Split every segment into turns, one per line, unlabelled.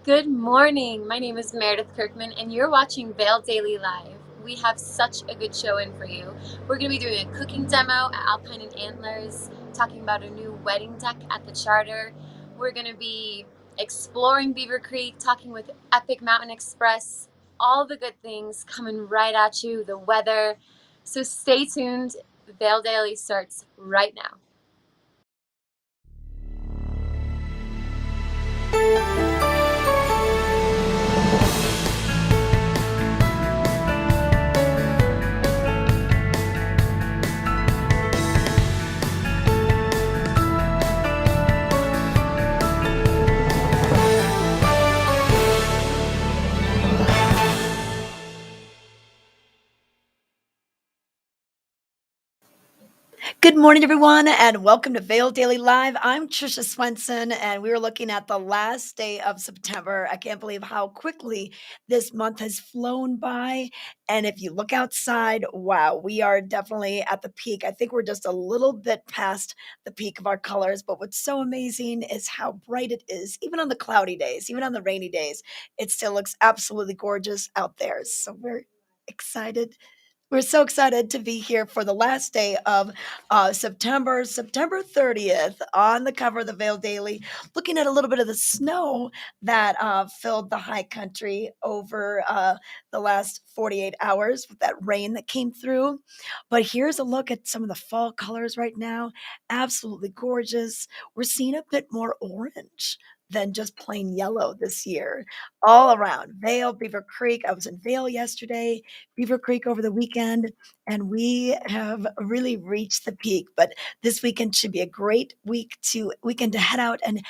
Good morning. My name is Meredith Kirkman, and you're watching Vail Daily Live. We have such a good show in for you. We're going to be doing a cooking demo at Alpine Antlers, talking about a new wedding deck at the Charter. We're going to be exploring Beaver Creek, talking with Epic Mountain Express, all the good things coming right at you, the weather. So stay tuned. Vail Daily starts right now.
Good morning, everyone, and welcome to Vail Daily Live. I'm Tricia Swenson, and we are looking at the last day of September. I can't believe how quickly this month has flown by. And if you look outside, wow, we are definitely at the peak. I think we're just a little bit past the peak of our colors. But what's so amazing is how bright it is, even on the cloudy days, even on the rainy days. It still looks absolutely gorgeous out there. So we're excited. We're so excited to be here for the last day of September 30th, on the cover of the Vail Daily, looking at a little bit of the snow that filled the high country over the last 48 hours with that rain that came through. But here's a look at some of the fall colors right now. Absolutely gorgeous. We're seeing a bit more orange than just plain yellow this year, all around Vail, Beaver Creek. I was in Vail yesterday, Beaver Creek over the weekend, and we have really reached the peak. But this weekend should be a great weekend to head out and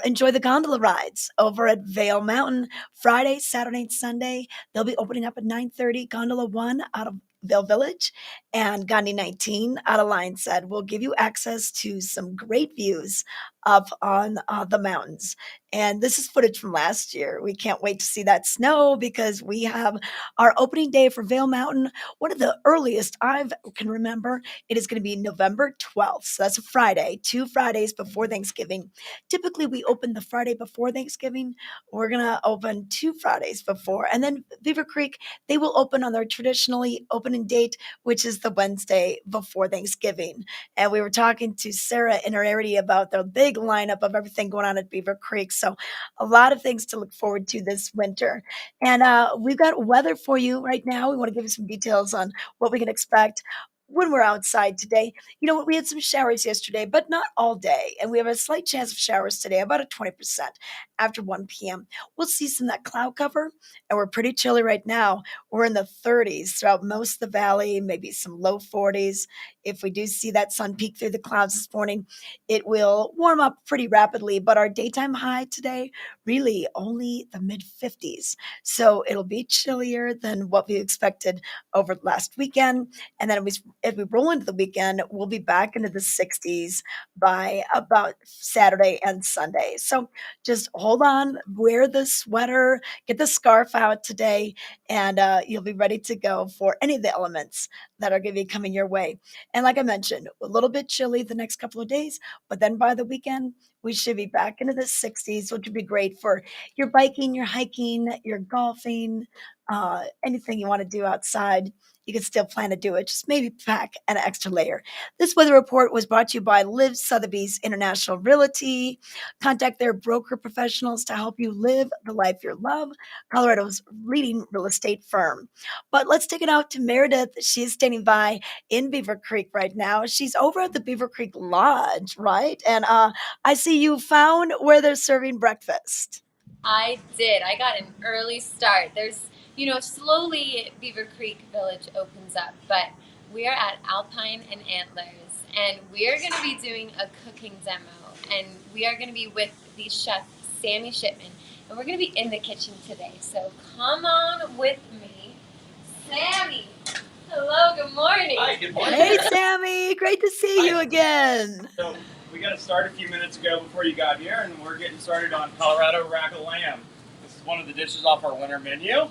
enjoy the gondola rides over at Vail Mountain. Friday, Saturday, and Sunday, they'll be opening up at 9:30. Gondola 1 out of Vail Village and Gandhi 19 out of Lions Head will give you access to some great views up on the mountains. And this is footage from last year. We can't wait to see that snow because we have our opening day for Vail Mountain, one of the earliest I can remember. It is going to be November 12th. So that's a Friday, 2 Fridays before Thanksgiving. Typically, we open the Friday before Thanksgiving. We're going to open 2 Fridays before. And then Beaver Creek, they will open on their traditionally opening date, which is the Wednesday before Thanksgiving. And we were talking to Sarah in her area about the big lineup of everything going on at Beaver Creek. So a lot of things to look forward to this winter. And we've got weather for you right now. We want to give you some details on what we can expect when we're outside today. You know what? We had some showers yesterday, but not all day. And we have a slight chance of showers today, about a 20% after 1 p.m. We'll see some of that cloud cover, and we're pretty chilly right now. We're in the 30s throughout most of the valley, maybe some low 40s. If we do see that sun peek through the clouds this morning, it will warm up pretty rapidly. But our daytime high today, really only the mid 50s. So it'll be chillier than what we expected over last weekend. And then as we roll into the weekend, we'll be back into the 60s by about Saturday and Sunday. So just hold on, wear the sweater, get the scarf out today, and you'll be ready to go for any of the elements that are going to be coming your way. And like I mentioned, a little bit chilly the next couple of days, but then by the weekend, we should be back into the 60s, which would be great for your biking, your hiking, your golfing, anything you want to do outside. You can still plan to do it. Just maybe pack an extra layer. This weather report was brought to you by Live Sotheby's International Realty. Contact their broker professionals to help you live the life you love. Colorado's leading real estate firm. But let's take it out to Meredith. She is standing by in Beaver Creek right now. She's over at the Beaver Creek Lodge, right? And I see you found where they're serving breakfast.
I did. I got an early start. Slowly Beaver Creek Village opens up, but we are at Alpine and Antlers, and we are going to be doing a cooking demo, and we are going to be with the chef Sammy Shipman, and we're going to be in the kitchen today. So come on with me, Sammy. Hello. Good morning.
Hi, good morning.
Hey, Sammy. Great to see you again.
So we got to start a few minutes ago before you got here, and we're getting started on Colorado rack of lamb. This is one of the dishes off our winter menu.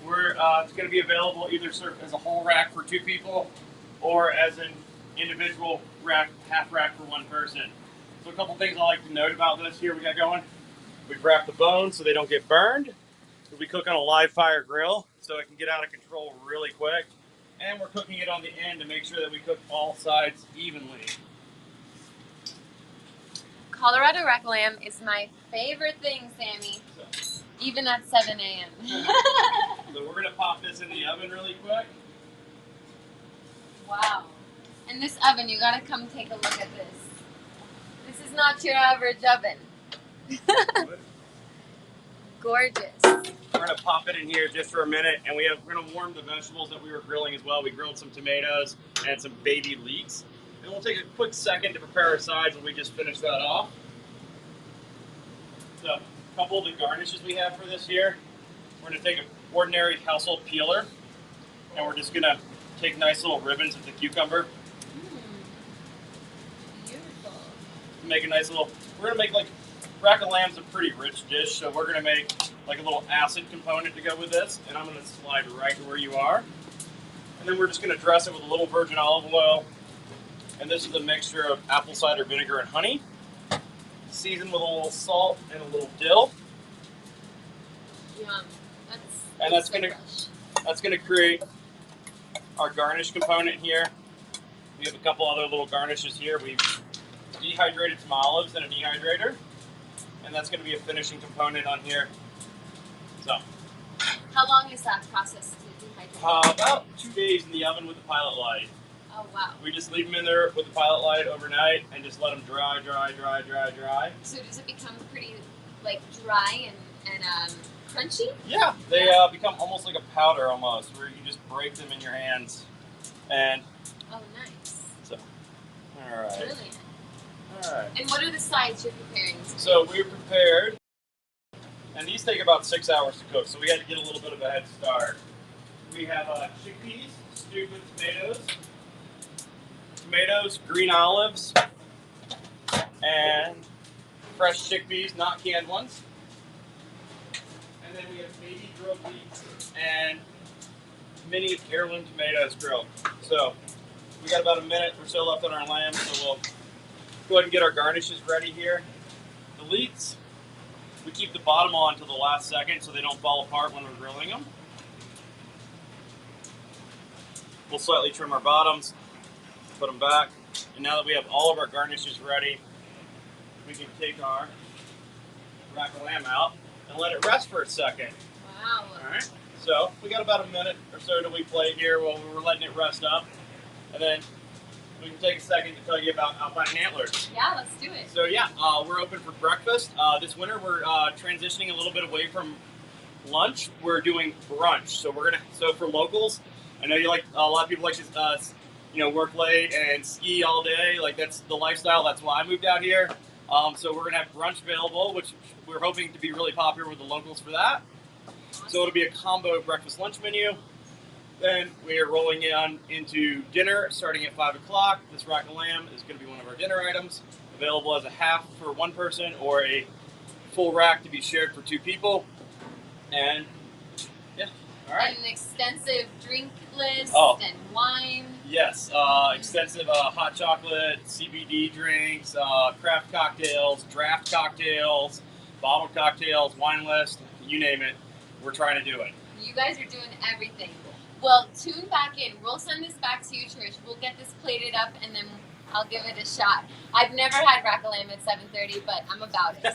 It's going to be available either served as a whole rack for 2 people or as an individual rack, half rack for 1 person. So a couple things I like to note about this here we got going. We've wrapped the bones so they don't get burned. We cook on a live fire grill so it can get out of control really quick. And we're cooking it on the end to make sure that we cook all sides evenly.
Colorado rack lamb is my favorite thing, Sammy. Even at 7 a.m.
So we're going to pop this in the oven really quick.
Wow. And this oven, you gotta come take a look at this. This is not your average oven. Gorgeous.
We're going to pop it in here just for a minute, and we're going to warm the vegetables that we were grilling as well. We grilled some tomatoes and some baby leeks. And we'll take a quick second to prepare our sides when we just finish that off. So, a couple of the garnishes we have for this here. We're going to take an ordinary household peeler, and we're just going to take nice little ribbons of the cucumber.
Beautiful.
Make a nice little, we're going to make like, rack of lamb's a pretty rich dish, so we're going to make like a little acid component to go with this, and I'm going to slide right to where you are. And then we're just going to dress it with a little virgin olive oil, and this is a mixture of apple cider vinegar and honey, seasoned with a little salt and a little dill.
Yum.
That's going to create our garnish component here. We have a couple other little garnishes here. We've dehydrated some olives in a dehydrator, and that's going to be a finishing component on here. So,
how long is that process to dehydrate?
About 2 days in the oven with the pilot light.
Oh wow.
We just leave them in there with the pilot light overnight and just let them dry.
So does it become pretty like dry and crunchy?
Yeah, they become almost like a powder almost, where you just break them in your hands. And
oh, nice.
So, all right.
Brilliant.
All right.
And what are the sides you're preparing?
So we're prepared, and these take about 6 hours to cook, so we had to get a little bit of a head start. We have chickpeas stewed with tomatoes, green olives, and fresh chickpeas, not canned ones. And then we have baby grilled leeks and mini heirloom tomatoes grilled. So we got about a minute or so left on our lamb, so we'll go ahead and get our garnishes ready here. The leeks, we keep the bottom on until the last second so they don't fall apart when we're grilling them. We'll slightly trim our bottoms, put them back, and now that we have all of our garnishes ready, we can take our rack of lamb out and let it rest for a second.
Wow.
All right. So we got about a minute or so till we play here while we're letting it rest up, and then we can take a second to tell you about Alpine Antlers.
Yeah, let's do it.
So yeah, we're open for breakfast. This winter we're transitioning a little bit away from lunch. We're doing brunch. So for locals, I know you like a lot of people like to work late and ski all day. Like that's the lifestyle. That's why I moved out here. So we're gonna have brunch available, which we're hoping to be really popular with the locals for that. Awesome. So it'll be a combo breakfast lunch menu. Then we are rolling into dinner starting at 5 o'clock. This rack of lamb is going to be one of our dinner items, available as a half for one person or a full rack to be shared for 2 people. And yeah, all right.
And an extensive drink list and wine.
Yes, extensive hot chocolate, CBD drinks, craft cocktails, draft cocktails, bottled cocktails, wine list, you name it. We're trying to do it.
You guys are doing everything. Well, tune back in. We'll send this back to you, Trish. We'll get this plated up, and then I'll give it a shot. I've never had rack of lamb at 7:30, but I'm about it.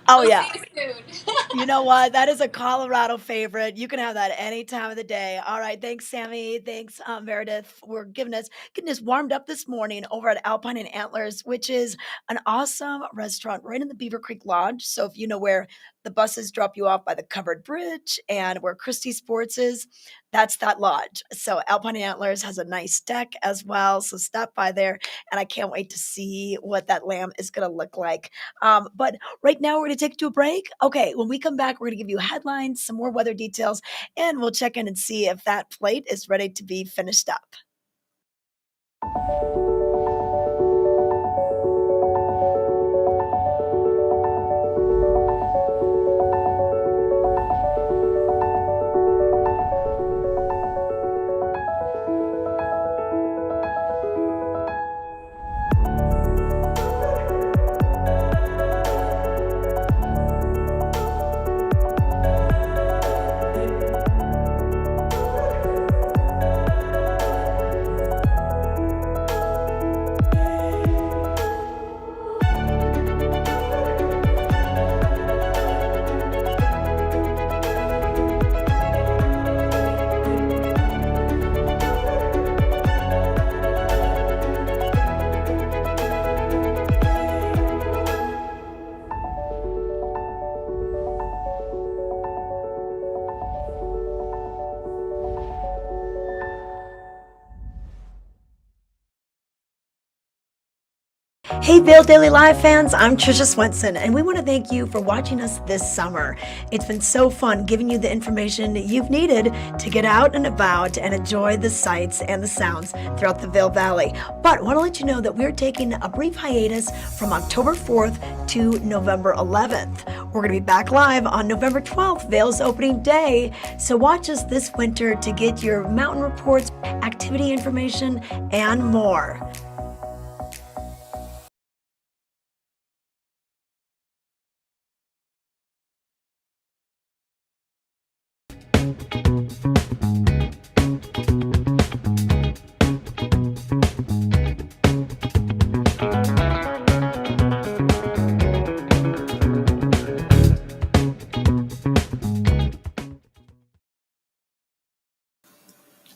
So
yeah.
See you soon.
You know what? That is a Colorado favorite. You can have that any time of the day. All right. Thanks, Sammy. Thanks, Meredith. We're getting us warmed up this morning over at Alpine Antlers, which is an awesome restaurant right in the Beaver Creek Lodge. So if you know where the buses drop you off by the covered bridge and where Christie Sports is, that's that lodge. So Alpine Antlers has a nice deck as well. So stop by there, and I can't wait to see what that lamb is going to look like. But right now we're going to take it to a break. Okay, when we come back, we're going to give you headlines, some more weather details, and we'll check in and see if that plate is ready to be finished up. Hey, Vail Daily Live fans, I'm Tricia Swenson, and we want to thank you for watching us this summer. It's been so fun giving you the information you've needed to get out and about and enjoy the sights and the sounds throughout the Vail Valley. But I want to let you know that we're taking a brief hiatus from October 4th to November 11th. We're going to be back live on November 12th, Vail's opening day. So watch us this winter to get your mountain reports, activity information, and more.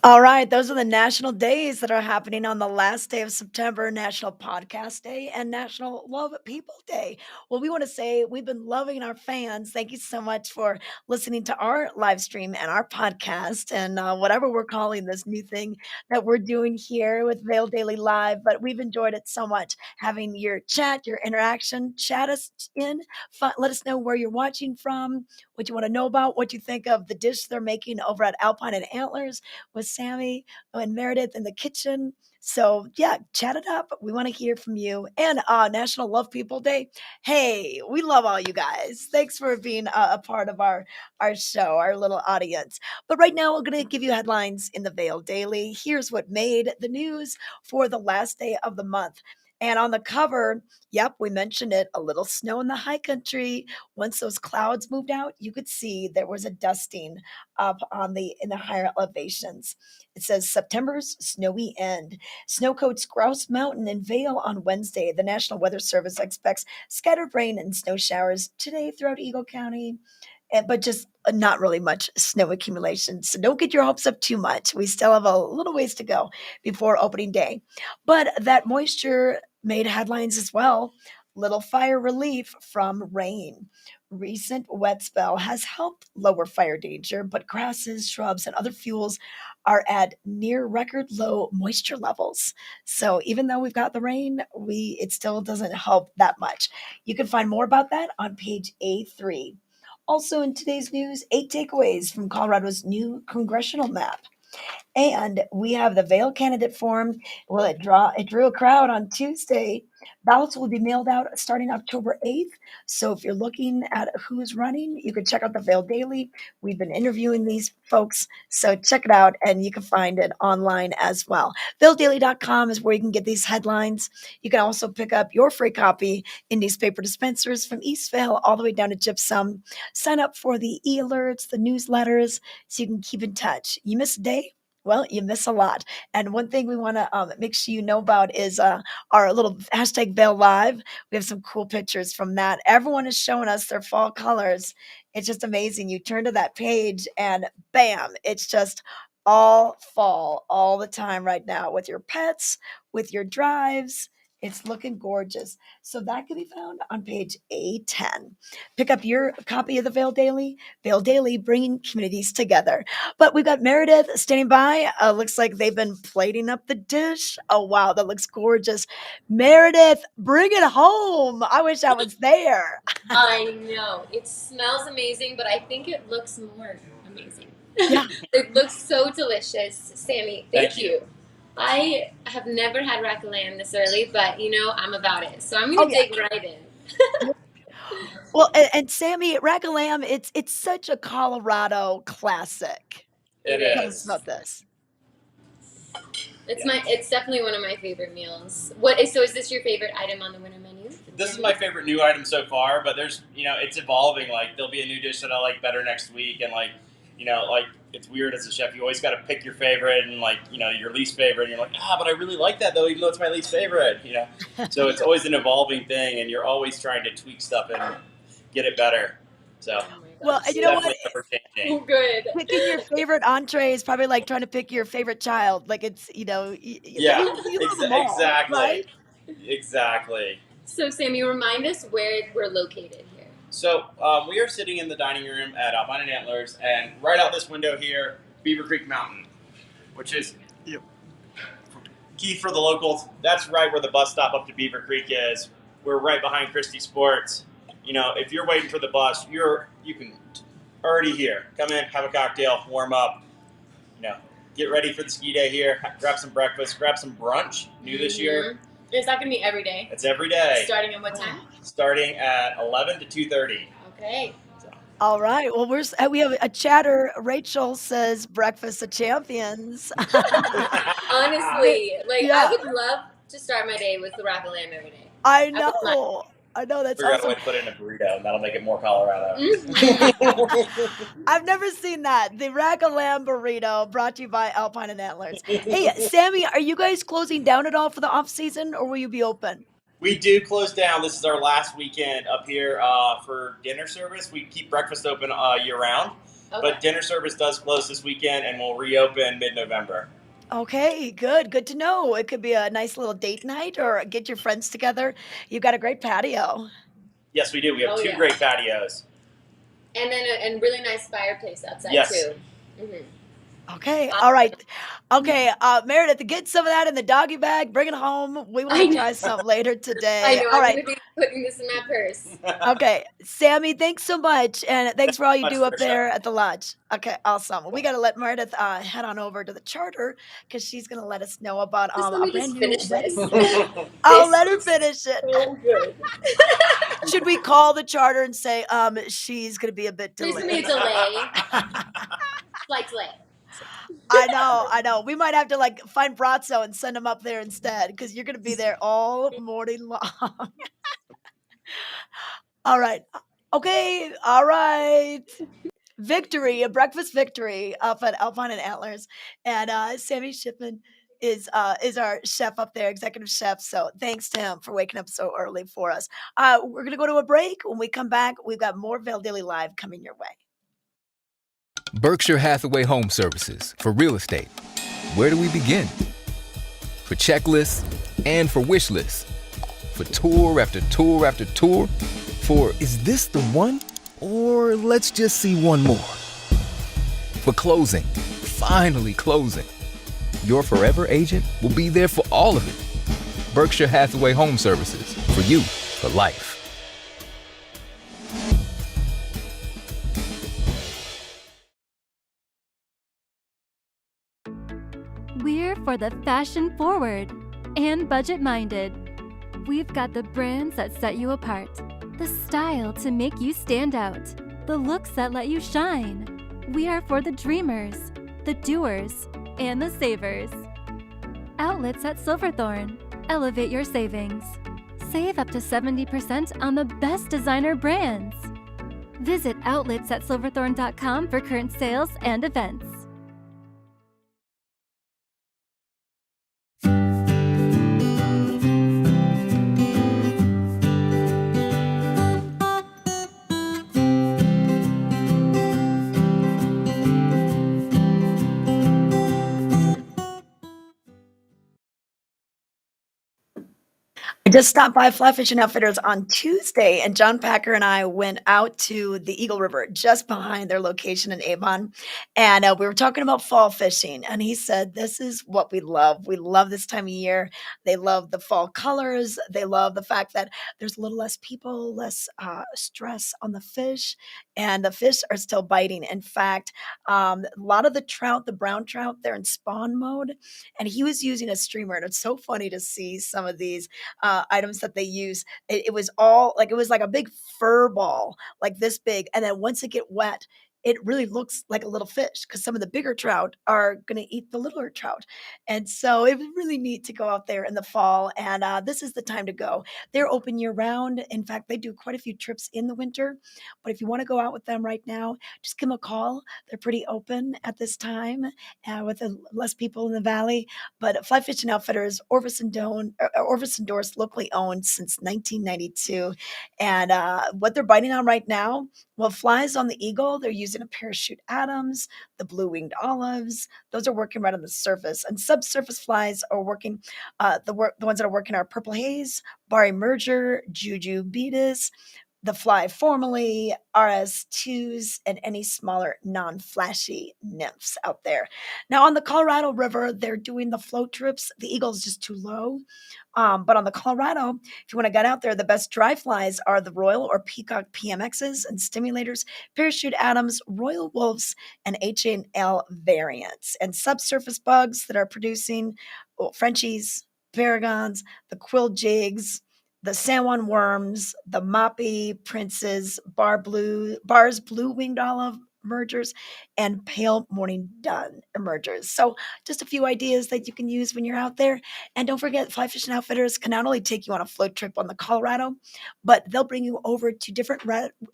All right, those are the national days that are happening on the last day of September, National Podcast Day and National Love People Day. Well, we want to say we've been loving our fans. Thank you so much for listening to our live stream and our podcast and whatever we're calling this new thing that we're doing here with Vail Daily Live. But we've enjoyed it so much having your chat, your interaction. Chat us in. Let us know where you're watching from, what you want to know about, what you think of the dish they're making over at Alpine and Antlers with Sammy and Meredith in the kitchen. So yeah, chat it up. We want to hear from you. And National Love People Day. Hey, we love all you guys. Thanks for being a part of our show, our little audience. But right now, we're going to give you headlines in the Vail Daily. Here's what made the news for the last day of the month. And on the cover, yep, we mentioned it, a little snow in the high country. Once those clouds moved out, you could see there was a dusting up in the higher elevations. It says September's snowy end. Snow coats Grouse Mountain and Vail on Wednesday. The National Weather Service expects scattered rain and snow showers today throughout Eagle County, but just not really much snow accumulation. So don't get your hopes up too much. We still have a little ways to go before opening day. But that moisture made headlines as well. Little fire relief from rain. Recent wet spell has helped lower fire danger, but grasses, shrubs, and other fuels are at near record low moisture levels. So even though we've got the rain, it still doesn't help that much. You can find more about that on page A3. Also in today's news, 8 takeaways from Colorado's new congressional map. And we have the Vail candidate forum. Well, it drew a crowd on Tuesday. Ballots will be mailed out starting October 8th. So if you're looking at who's running, you can check out the Vail Daily. We've been interviewing these folks. So check it out and you can find it online as well. VailDaily.com is where you can get these headlines. You can also pick up your free copy in newspaper dispensers from East Vail all the way down to Gypsum. Sign up for the e-alerts, the newsletters, so you can keep in touch. You miss a day? Well, you miss a lot. And one thing we want to make sure you know about is our little hashtag Vail Live. We have some cool pictures from that. Everyone is showing us their fall colors. It's just amazing. You turn to that page and bam, it's just all fall all the time right now with your pets, with your drives. It's looking gorgeous. So that can be found on page A10. Pick up your copy of the Vail Daily. Vail Daily, bringing communities together. But we've got Meredith standing by. Looks like they've been plating up the dish. Oh, wow, that looks gorgeous. Meredith, bring it home. I wish I was there.
I know. It smells amazing, but I think it looks more amazing.
Yeah.
It looks so delicious. Sammy, thank you. I have never had rack of lamb this early, but I'm about it. So I'm going to dig right in.
Well, and Sammy, rack of lamb, it's such a Colorado classic.
It
Tell us
is.
about this.
It's definitely one of my favorite meals. So is this your favorite item on the winter menu?
This is my favorite new item so far, but there's, it's evolving. Like, there'll be a new dish that I like better next week, and like, it's weird as a chef. You always got to pick your favorite and your least favorite, and you're like, but I really like that though, even though it's my least favorite. So it's always an evolving thing, and you're always trying to tweak stuff and get it better. So
well, you know what?
Good.
Picking your favorite entree is probably like trying to pick your favorite child. Like it's you love them all,
exactly,
right?
Exactly.
So Sammy, remind us where we're located here.
So we are sitting in the dining room at Alpine Antlers, and right out this window here, Beaver Creek Mountain, which is key for the locals, that's right where the bus stop up to Beaver Creek is. We're right behind Christie Sports. If you're waiting for the bus, you can already here. Come in, have a cocktail, warm up. Get ready for the ski day here. Grab some breakfast, grab some brunch. New this year.
Is that going to be every day?
It's every day.
Starting at what time?
Starting at 11 to 2:30.
Okay.
All right. Well, we have a chatter. Rachel says breakfast of champions.
Honestly,
Yeah.
I would love to start my day with the rack of lamb every day.
I know. That's
Figure out a
awesome.
way to put it in a burrito, and that'll make it more Colorado.
I've never seen that. The rack of lamb burrito brought to you by Alpine Antlers. Hey, Sammy, are you guys closing down at all for the off season, or will you be open?
We do close down. This is our last weekend up here for dinner service. We keep breakfast open year round, but dinner service does close this weekend, and we'll reopen mid-November.
Okay, good to know. It could be a nice little date night or get your friends together. You've got a great patio.
Yes, we do. We have two great patios.
And then a really nice fireplace outside, too. Mm-hmm.
Okay, all right. Okay, Meredith, get some of that in the doggy bag. Bring it home. We want to try some later today.
I know.
All
I'm
right.
going to be putting this in my purse.
Okay, Sammy, thanks so much, and thanks for all you do up there at the lodge. Okay, awesome. We got to let Meredith head on over to the charter because she's going to let us know about a brand new wedding. I'll let her finish it.
So good.
Should we call the charter and say she's going to be a bit delayed?
There's going to be a delay. Flight delay.
I know. We might have to find Brazzo and send him up there instead because you're going to be there all morning long. All right. Okay. All right. Victory, a breakfast victory up at Alpine and Antlers. And Sammy Shipman is our chef up there, executive chef. So thanks to him for waking up so early for us. We're going to go to a break. When we come back, we've got more Vail Daily Live coming your way.
Berkshire Hathaway Home Services for real estate. Where do we begin? For checklists and for wish lists. For tour after tour after tour. For is this the one? Or let's just see one more. For closing, finally closing. Your forever agent will be there for all of it. Berkshire Hathaway Home Services, for you, for life.
We're for the fashion forward and budget minded. We've got the brands that set you apart, the style to make you stand out, the looks that let you shine. We are for the dreamers, the doers, and the savers. Outlets at Silverthorne. Elevate your savings. Save up to 70% on the best designer brands. Visit outletsatsilverthorne.com for current sales and events.
I just stopped by Fly Fishing Outfitters on Tuesday, and John Packer and I went out to the Eagle River just behind their location in Avon, and we were talking about fall fishing, and he said, this is what we love. We love this time of year. They love the fall colors. They love the fact that there's a little less people, less stress on the fish, and the fish are still biting. In fact, a lot of the trout, the brown trout, they're in spawn mode, and he was using a streamer, and it's so funny to see some of these items that they use. It was all it was like a big fur ball, like this big. And then once it get wet, it really looks like a little fish because some of the bigger trout are going to eat the littler trout. And so it was really neat to go out there in the fall. And this is the time to go. They're open year round. In fact, they do quite a few trips in the winter. But if you want to go out with them right now, just give them a call. They're pretty open at this time with less people in the valley. But Fly Fishing Outfitters, Orvis and Dorse, locally owned since 1992. And what they're biting on right now, well, flies on the Eagle, they're using a parachute Adams, the blue-winged olives. Those are working right on the surface. And subsurface flies are working, the ones that are working are purple haze, Bari merger, Juju beatus, the fly formally, RS2s, and any smaller non-flashy nymphs out there. Now on the Colorado River, they're doing the float trips. The Eagle's just too low. But on the Colorado, if you want to get out there, the best dry flies are the Royal or Peacock PMXs and stimulators, Parachute Adams, Royal Wolves, and H&L variants. And subsurface bugs that are producing Frenchies, Paragons, the quill jigs, the San Juan worms, the moppy princes, bars blue winged olive emergers, and pale morning dun emergers. So just a few ideas that you can use when you're out there. And don't forget, Fly Fishing Outfitters can not only take you on a float trip on the Colorado, but they'll bring you over to different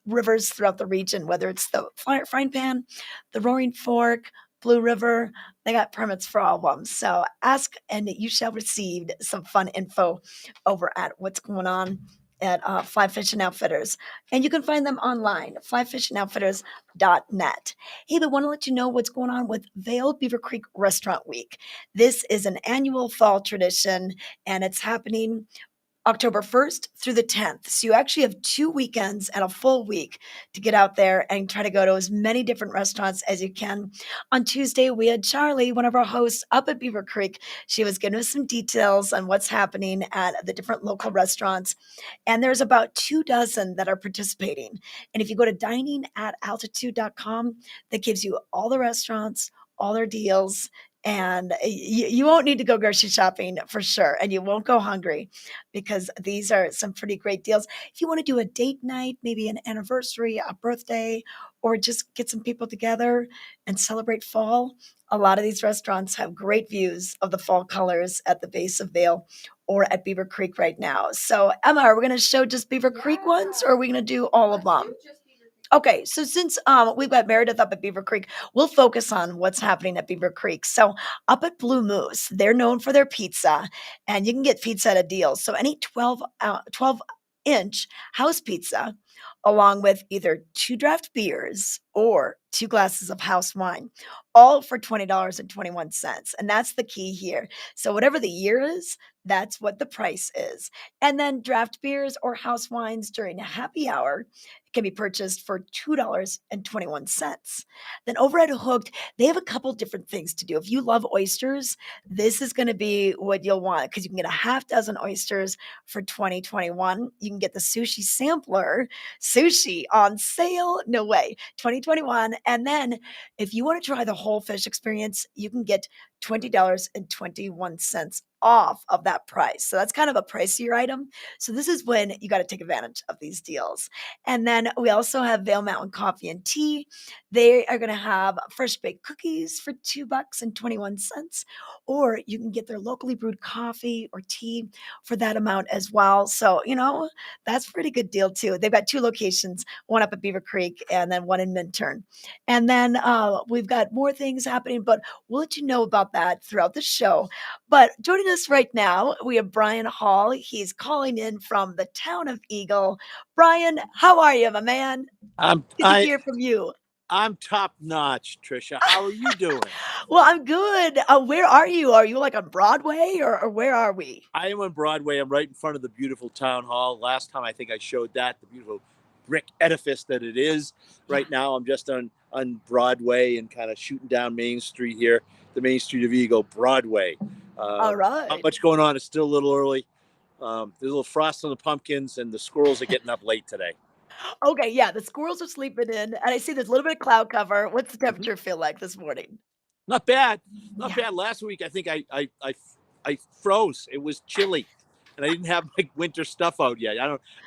rivers throughout the region, whether it's the Frying Pan, the Roaring Fork, Blue River. They got permits for all of them. So ask and you shall receive some fun info over at what's going on at Fly Fishing Outfitters. And you can find them online, flyfishingoutfitters.net. Hey, but want to let you know what's going on with Vail Beaver Creek Restaurant Week. This is an annual fall tradition, and it's happening October 1st through the 10th. So you actually have 2 weekends and a full week to get out there and try to go to as many different restaurants as you can. On Tuesday, we had Charlie, one of our hosts, up at Beaver Creek. She was giving us some details on what's happening at the different local restaurants. And there's about 24 that are participating. And if you go to diningataltitude.com, that gives you all the restaurants, all their deals, and you won't need to go grocery shopping for sure. And you won't go hungry because these are some pretty great deals. If you want to do a date night, maybe an anniversary, a birthday, or just get some people together and celebrate fall, a lot of these restaurants have great views of the fall colors at the base of Vail or at Beaver Creek right now. So Emma, are we going to show just Beaver Creek ones, or are we going to do all of them? Okay, so since we've got Meredith up at Beaver Creek, we'll focus on what's happening at Beaver Creek. So up at Blue Moose, they're known for their pizza, and you can get pizza at a deal. So any 12-inch house pizza, along with either 2 draft beers or 2 glasses of house wine, all for $20.21. And that's the key here. So whatever the year is, that's what the price is. And then draft beers or house wines during happy hour can be purchased for $2.21. Then over at Hooked, they have a couple different things to do. If you love oysters, this is going to be what you'll want because you can get a half dozen oysters for $20.21. You can get the sushi sampler, sushi on sale. No way, $20.21. And then if you want to try the whole fish experience, you can get $20.21 off of that price. So that's kind of a pricier item. So this is when you got to take advantage of these deals. And then we also have Vail Mountain Coffee and Tea. They are going to have fresh baked cookies for $2.21, or you can get their locally brewed coffee or tea for that amount as well. So, that's a pretty good deal too. They've got 2 locations, one up at Beaver Creek and then one in Minturn. And then we've got more things happening, but we'll let you know about that throughout the show. But joining us right now, we have Brian Hall. He's calling in from the town of Eagle. Brian, how are you, my man? Good to hear from you.
I'm top notch, Tricia. How are you doing?
Well, I'm good. Where are you? Are you like on Broadway or where are we?
I am on Broadway. I'm right in front of the beautiful town hall. Last time I think I showed that, the beautiful brick edifice that it is. Right now I'm just on Broadway and kind of shooting down Main Street here, the Main Street of Eagle, Broadway.
All right.
Not much going on. It's still a little early. There's a little frost on the pumpkins and the squirrels are getting up late today.
Okay, yeah, the squirrels are sleeping in, and I see there's a little bit of cloud cover. What's the temperature feel like this morning?
Not bad. Not bad. Last week, I think I froze. It was chilly, and I didn't have my winter stuff out yet.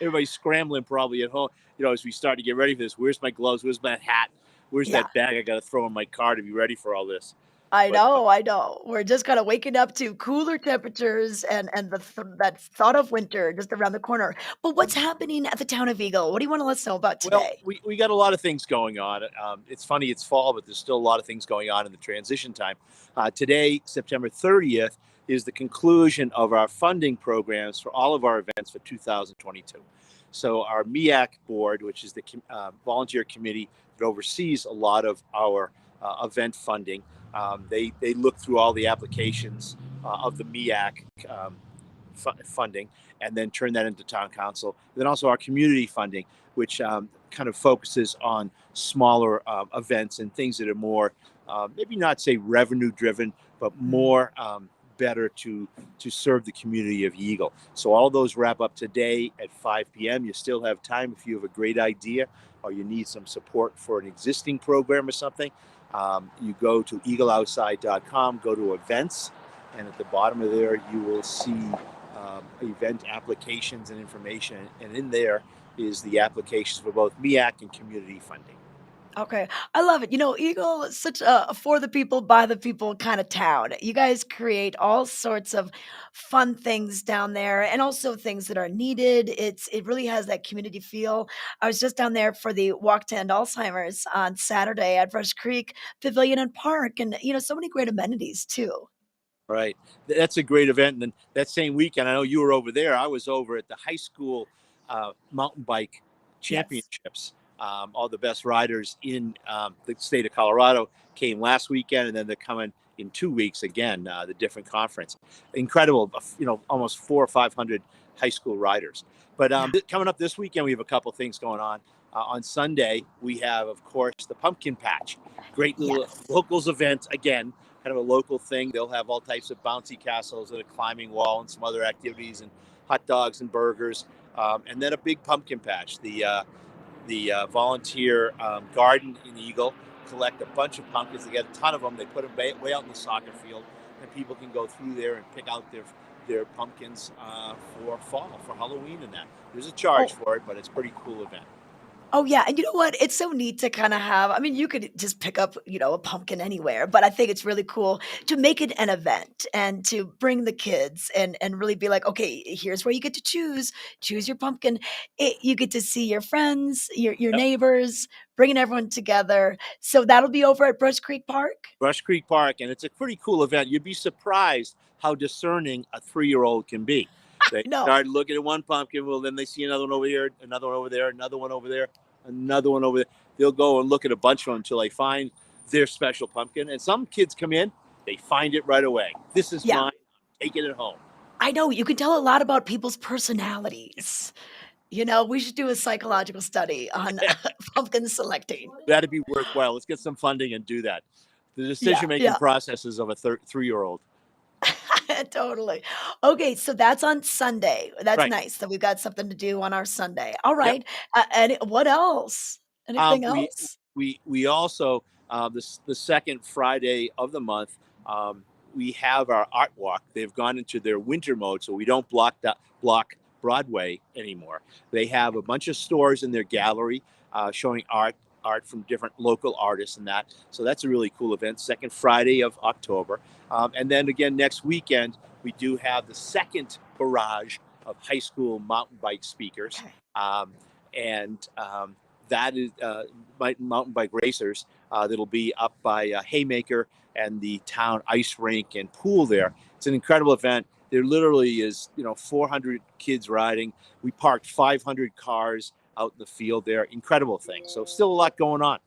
Everybody's scrambling probably at home, as we start to get ready for this. Where's my gloves? Where's my hat? Where's that bag I got to throw in my car to be ready for all this?
I know. We're just kind of waking up to cooler temperatures and that thought of winter just around the corner. But what's happening at the town of Eagle? What do you want to let us know about today?
Well, we got a lot of things going on. It's funny, it's fall, but there's still a lot of things going on in the transition time. Today, September 30th, is the conclusion of our funding programs for all of our events for 2022. So our MEAC board, which is the volunteer committee that oversees a lot of our event funding, they look through all the applications of the MEAC funding, and then turn that into town council. Then also our community funding, which kind of focuses on smaller events and things that are more, maybe not say revenue driven, but more better to serve the community of Eagle. So all those wrap up today at 5 p.m. You still have time if you have a great idea or you need some support for an existing program or something. You go to eagleoutside.com, go to events, and at the bottom of there you will see event applications and information, and in there is the applications for both MEAC and community funding.
Okay, I love it. Eagle is such a for the people, by the people kind of town. You guys create all sorts of fun things down there and also things that are needed. It really has that community feel. I was just down there for the Walk to End Alzheimer's on Saturday at Brush Creek Pavilion and Park, and so many great amenities too.
Right. That's a great event. And then that same weekend, I know you were over there. I was over at the high school mountain bike
Yes.
championships. All the best riders in the state of Colorado came last weekend, and then they're coming in 2 weeks again, the different conference. Incredible, almost 400 or 500 high school riders. But
Yeah.
coming up this weekend, we have a couple things going on. On Sunday, we have, of course, the Pumpkin Patch. Great little
Yes.
locals event, again, kind of a local thing. They'll have all types of bouncy castles and a climbing wall and some other activities and hot dogs and burgers. And then a big pumpkin patch. The volunteer garden in Eagle collect a bunch of pumpkins. They get a ton of them. They put them way out in the soccer field, and people can go through there and pick out their pumpkins for fall, for Halloween and that. There's a charge for it, but it's a pretty cool event.
Oh, yeah, and you know what? It's so neat to kinda you could just pick up, a pumpkin anywhere, but I think it's really cool to make it an event and to bring the kids and really be like, "Okay, here's where you get to choose your pumpkin." You get to see your friends, your
Yep.
neighbors, bringing everyone together. So that'll be over at Brush Creek Park?
Brush Creek Park, and it's a pretty cool event. You'd be surprised how discerning a 3-year-old can be. They
No.
start looking at one pumpkin, well, then they see another one over here, another one over there, another one over there, another one over there. They'll go and look at a bunch of them until they find their special pumpkin. And some kids come in, they find it right away. This is
Yeah.
mine. Taking it home.
I know, you can tell a lot about people's personalities. We should do a psychological study on pumpkin selecting.
That'd be worthwhile. Let's get some funding and do that. The
Yeah,
decision-making
yeah.
processes of a 3-year-old.
Totally. Okay, so that's on Sunday. That's
Right.
nice that we've got something to do on our Sunday. All
Yep.
right. And what else? Anything
We
else?
we also the second Friday of the month, we have our art walk. They've gone into their winter mode, so we don't block Broadway anymore. They have a bunch of stores in their gallery showing art from different local artists and that. So that's a really cool event. Second Friday of October, and then again next weekend we do have the second barrage of high school mountain bike speakers.
Okay.
And that is mountain bike racers that'll be up by Haymaker and the town ice rink and pool there. It's an incredible event. There literally is 400 kids riding. We parked 500 cars out in the field there. Incredible thing. So still a lot going on.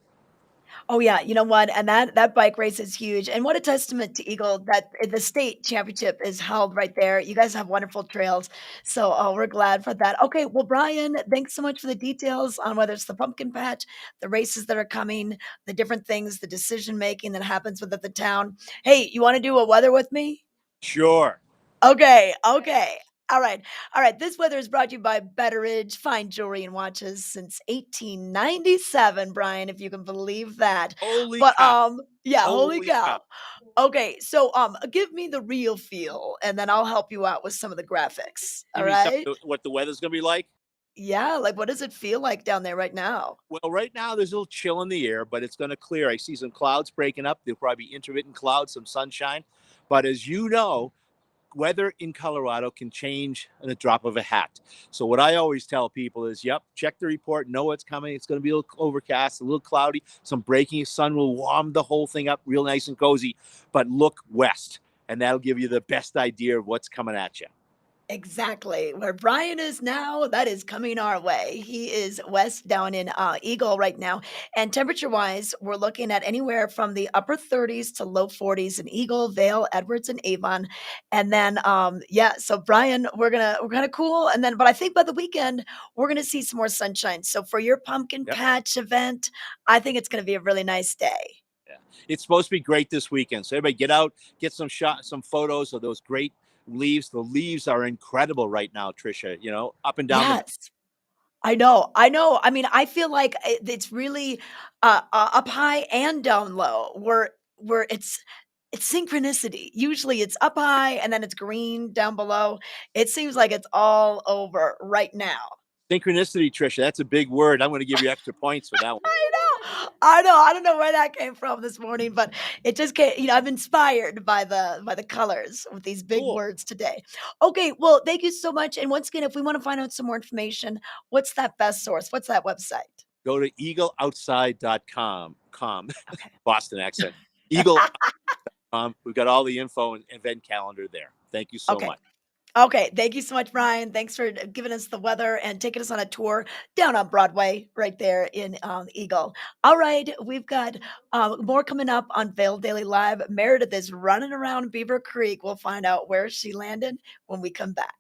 Oh yeah, you know what? And that bike race is huge. And what a testament to Eagle that the state championship is held right there. You guys have wonderful trails. So we're glad for that. Okay, well, Brian, thanks so much for the details on whether it's the pumpkin patch, the races that are coming, the different things, the decision making that happens within the town. Hey, you want to do a weather with me?
Sure.
Okay, okay. All right. All right. This weather is brought to you by Betteridge, fine jewelry and watches since 1897, Brian, if you can believe that.
Holy
But
cow.
yeah, holy
Holy
cow.
cow.
Okay, so give me the real feel and then I'll help you out with some of the graphics. All
Give me some
right?
what the weather's going to be like.
Yeah, like what does it feel like down there right now?
Well, right now there's a little chill in the air, but it's going to clear. I see some clouds breaking up. There'll probably be intermittent clouds, some sunshine. But as you know, weather in Colorado can change in a drop of a hat. So what I always tell people is, yep, check the report, know what's coming. It's going to be a little overcast, a little cloudy. Some breaking sun will warm the whole thing up real nice and cozy. But look west, and that'll give you the best idea of what's coming at you.
Exactly. Where Brian is now, that is coming our way. He is west down in Eagle right now. And temperature wise, we're looking at anywhere from the upper 30s to low 40s in Eagle, Vail, Edwards, and Avon. And then yeah, so Brian, we're gonna cool. And then but I think by the weekend, we're gonna see some more sunshine. So for your pumpkin
Yep.
patch event, I think it's gonna be a really nice day.
Yeah. It's supposed to be great this weekend. So everybody get out, get some photos of those great leaves. The leaves are incredible right now, Tricia, up and down the
Yes. I know. I mean, I feel like it's really up high and down low, where it's synchronicity. Usually, it's up high and then it's green down below. It seems like it's all over right now.
synchronicity, Tricia. That's a big word. I'm going to give you extra points for that one.
I know. I know. I don't know where that came from this morning, but it just came. I'm inspired by the colors with these big
Cool.
words today. Okay. Well, thank you so much. And once again, if we want to find out some more information, what's that best source? What's that website?
Go to eagleoutside.com.
Okay.
Boston accent. Eagle. We've got all the info and event calendar there. Thank you so
Okay.
much.
Okay. Thank you so much, Brian. Thanks for giving us the weather and taking us on a tour down on Broadway right there in Eagle. All right. We've got more coming up on Vail Daily Live. Meredith is running around Beaver Creek. We'll find out where she landed when we come back.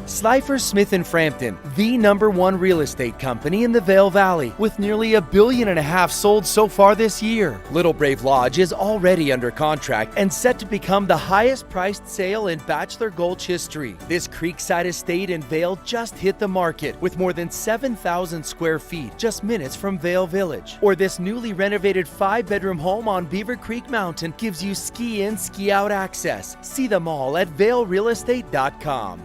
Slifer Smith & Frampton, the #1 real estate company in the Vail Valley, with nearly $1.5 billion sold so far this year. Little Brave Lodge is already under contract and set to become the highest priced sale in Bachelor Gulch history. This creekside estate in Vail just hit the market with more than 7,000 square feet, just minutes from Vail Village. Or this newly renovated 5-bedroom home on Beaver Creek Mountain gives you ski in, ski out access. See them all at vailrealestate.com.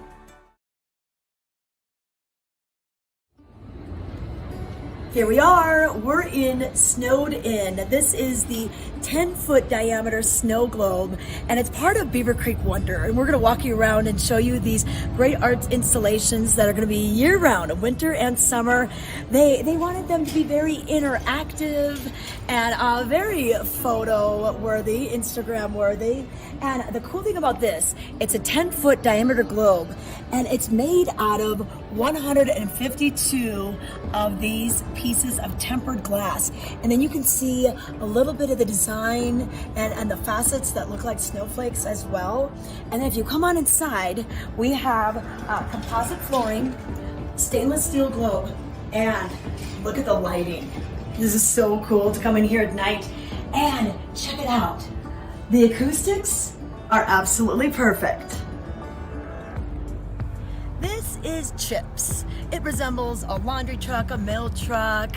Here we are. We're snowed in. This is the 10-foot diameter snow globe, and it's part of Beaver Creek Wonder. And we're going to walk you around and show you these great art installations that are going to be year-round, winter and summer. They wanted them to be very interactive and very photo-worthy, Instagram-worthy. And the cool thing about this, it's a 10-foot diameter globe, and it's made out of 152 of these pieces of tempered glass. And then you can see a little bit of the design and the facets that look like snowflakes as well. And then if you come on inside, we have composite flooring, stainless steel globe, and look at the lighting. This is so cool to come in here at night. And check it out. The acoustics are absolutely perfect. This is Chips. It resembles a laundry truck, a mail truck,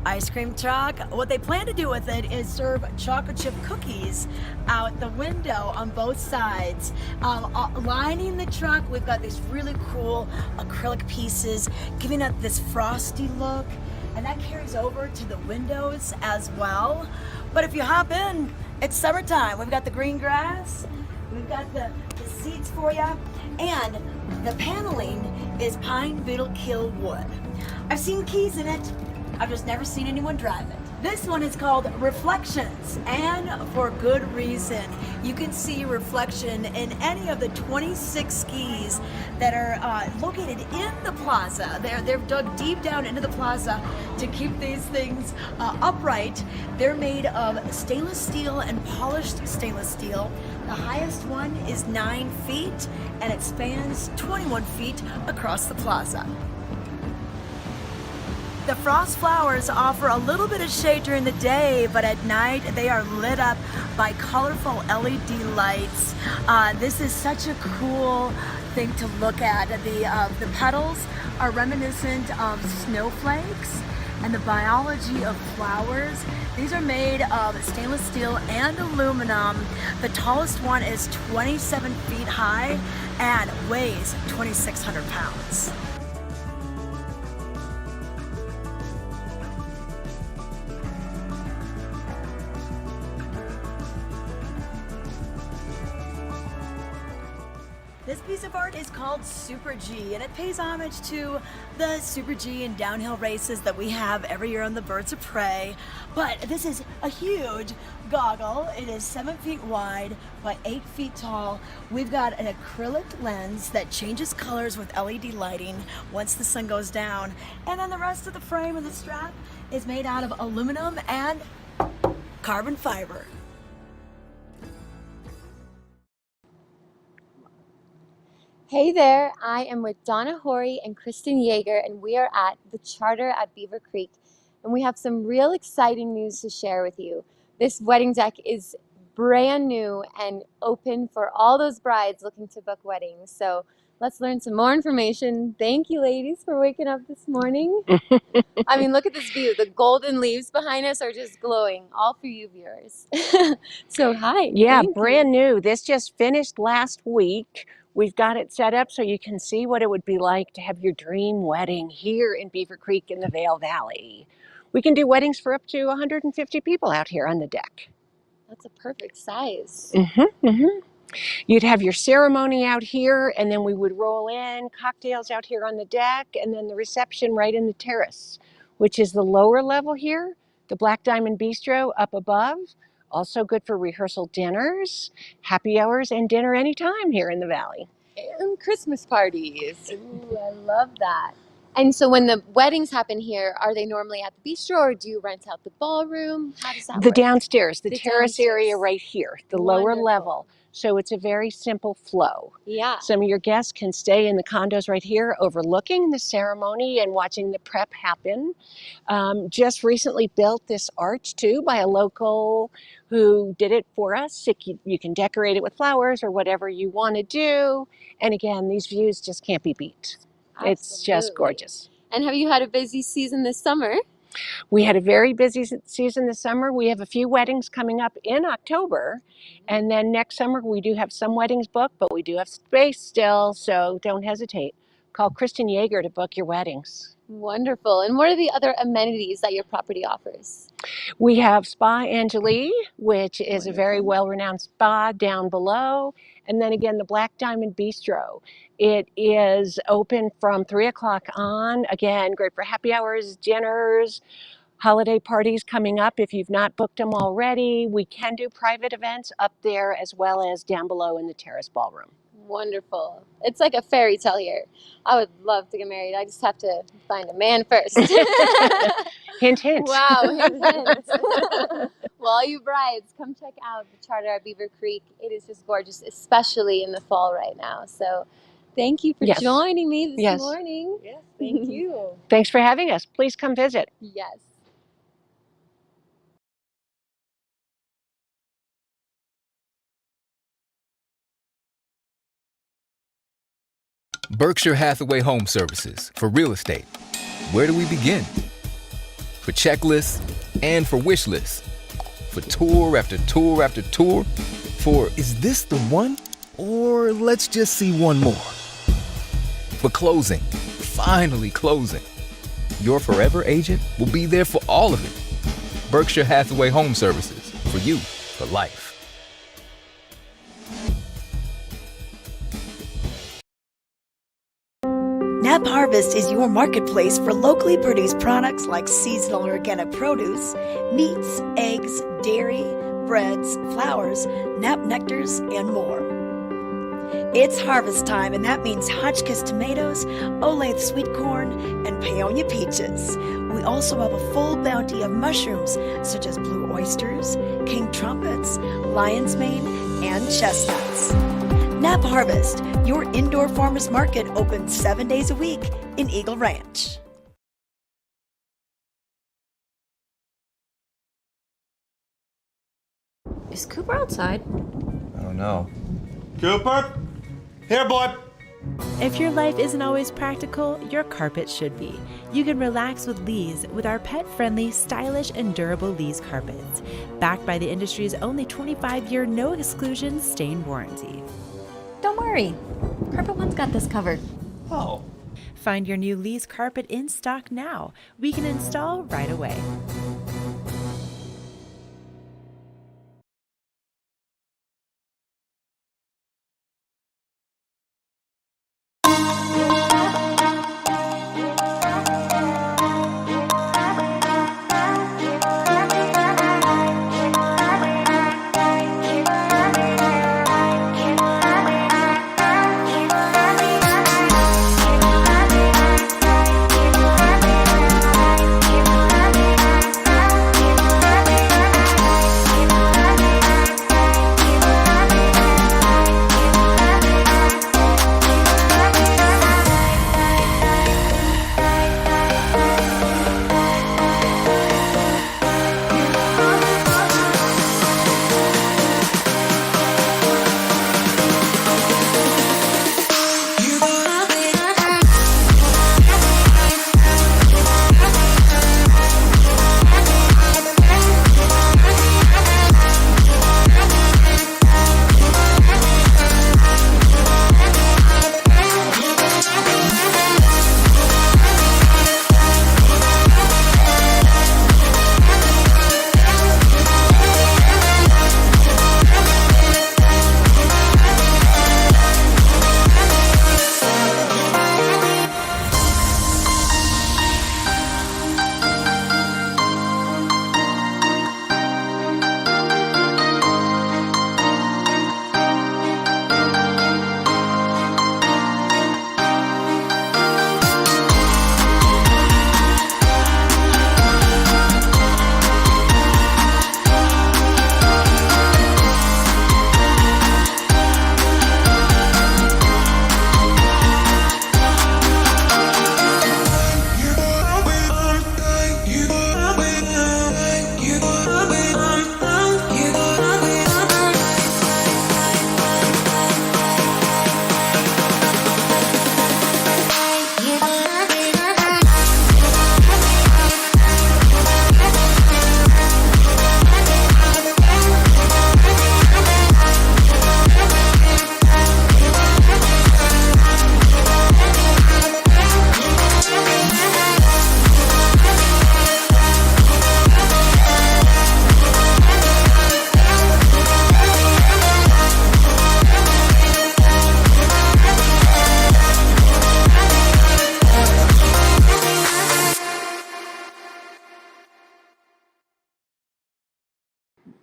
ice cream truck. What they plan to do with it is serve chocolate chip cookies out the window on both sides. Lining the truck, we've got these really cool acrylic pieces giving it this frosty look, and that carries over to the windows as well. But if you hop in, it's summertime. We've got the green grass, we've got the seats for you, and the paneling is pine beetle kill wood. I've seen keys in it, I've just never seen anyone drive it. This one is called Reflections, and for good reason. You can see reflection in any of the 26 skis that are located in the plaza. They're dug deep down into the plaza to keep these things upright. They're made of stainless steel and polished stainless steel. The highest one is 9 feet, and it spans 21 feet across the plaza. The frost flowers offer a little bit of shade during the day, but at night they are lit up by colorful LED lights. This is such a cool thing to look at. The petals are reminiscent of snowflakes, and the biology of flowers. These are made of stainless steel and aluminum. The tallest one is 27 feet high and weighs 2,600 pounds. This piece of art is called Super G, and it pays homage to the Super G and downhill races that we have every year on the Birds of Prey. But this is a huge goggle. It is 7 feet wide by 8 feet tall. We've got an acrylic lens that changes colors with LED lighting once the sun goes down. And then the rest of the frame and the strap is made out of aluminum and carbon fiber.
Hey there, I am with Donna, Horii, and Kristin Jaeger, and we are at the Charter at Beaver Creek, and we have some real exciting news to share with you. This wedding deck is brand new and open for all those brides looking to book weddings. So let's learn some more information. Thank you, ladies, for waking up this morning. I mean, look at this view. The golden leaves behind us are just glowing, all for you viewers. So hi.
Yeah,
thank
brand
you.
new. This just finished last week. We've got it set up so you can see what it would be like to have your dream wedding here in Beaver Creek in the Vail Valley. We can do weddings for up to 150 people out here on the deck.
That's a perfect size.
You'd have your ceremony out here, and then we would roll in cocktails out here on the deck, and then the reception right in the terrace, which is the lower level here, the Black Diamond Bistro up above. Also good for rehearsal dinners, happy hours, and dinner anytime here in the valley.
And Christmas parties. Ooh, I love that. And so when the weddings happen here, are they normally at the bistro or do you rent out the ballroom? How does that
The
work?
downstairs, the
The
terrace area
downstairs.
right here, the lower
Wonderful.
level. So it's a very simple flow.
Yeah.
Some of your guests can stay in the condos right here overlooking the ceremony and watching the prep happen. Just recently built this arch too by a local who did it for us. You can decorate it with flowers or whatever you want to do. And again, these views just can't be beat.
Absolutely.
It's just gorgeous.
And have you had a busy season this summer?
We had a very busy season this summer. We have a few weddings coming up in October. And then next summer, we do have some weddings booked, but we do have space still. So don't hesitate. Call Kristin Jaeger to book your weddings.
Wonderful. And what are the other amenities that your property offers?
We have Spa Angeli, which is a very well-renowned spa down below. And then again, the Black Diamond Bistro. It is open from 3 o'clock on. Again, great for happy hours, dinners, holiday parties coming up. If you've not booked them already, we can do private events up there as well as down below in the terrace ballroom.
Wonderful. It's like a fairy tale here. I would love to get married. I just have to find a man first.
Hint, hint.
Wow, hint, hint. Well, all you brides, come check out the Charter at Beaver Creek. It is just gorgeous, especially in the fall right now. So thank you for joining me this morning.
Yes, thank you. Thanks for having us. Please come visit.
Yes.
Berkshire Hathaway Home Services for real estate. Where do we begin? For checklists and for wish lists. For tour after tour after tour. For is this the one? Or let's just see one more. For closing. Finally closing. Your forever agent will be there for all of it. Berkshire Hathaway Home Services. For you, for life.
Nap Harvest is your marketplace for locally produced products like seasonal organic produce, meats, eggs, dairy, breads, flours, nap nectars, and more. It's harvest time, and that means Hotchkiss tomatoes, Olathe sweet corn, and Paonia peaches. We also have a full bounty of mushrooms, such as blue oysters, king trumpets, lion's mane, and chestnuts. Nap Harvest, your indoor farmers market, open 7 days a week in Eagle Ranch.
Is Cooper outside?
I don't know. Cooper? Here, boy.
If your life isn't always practical, your carpet should be. You can relax with Lee's with our pet-friendly, stylish, and durable Lee's carpets. Backed by the industry's only 25-year no-exclusion stain warranty.
Don't worry. Carpet One's got this covered.
Oh.
Find your new Lee's carpet in stock now. We can install right away.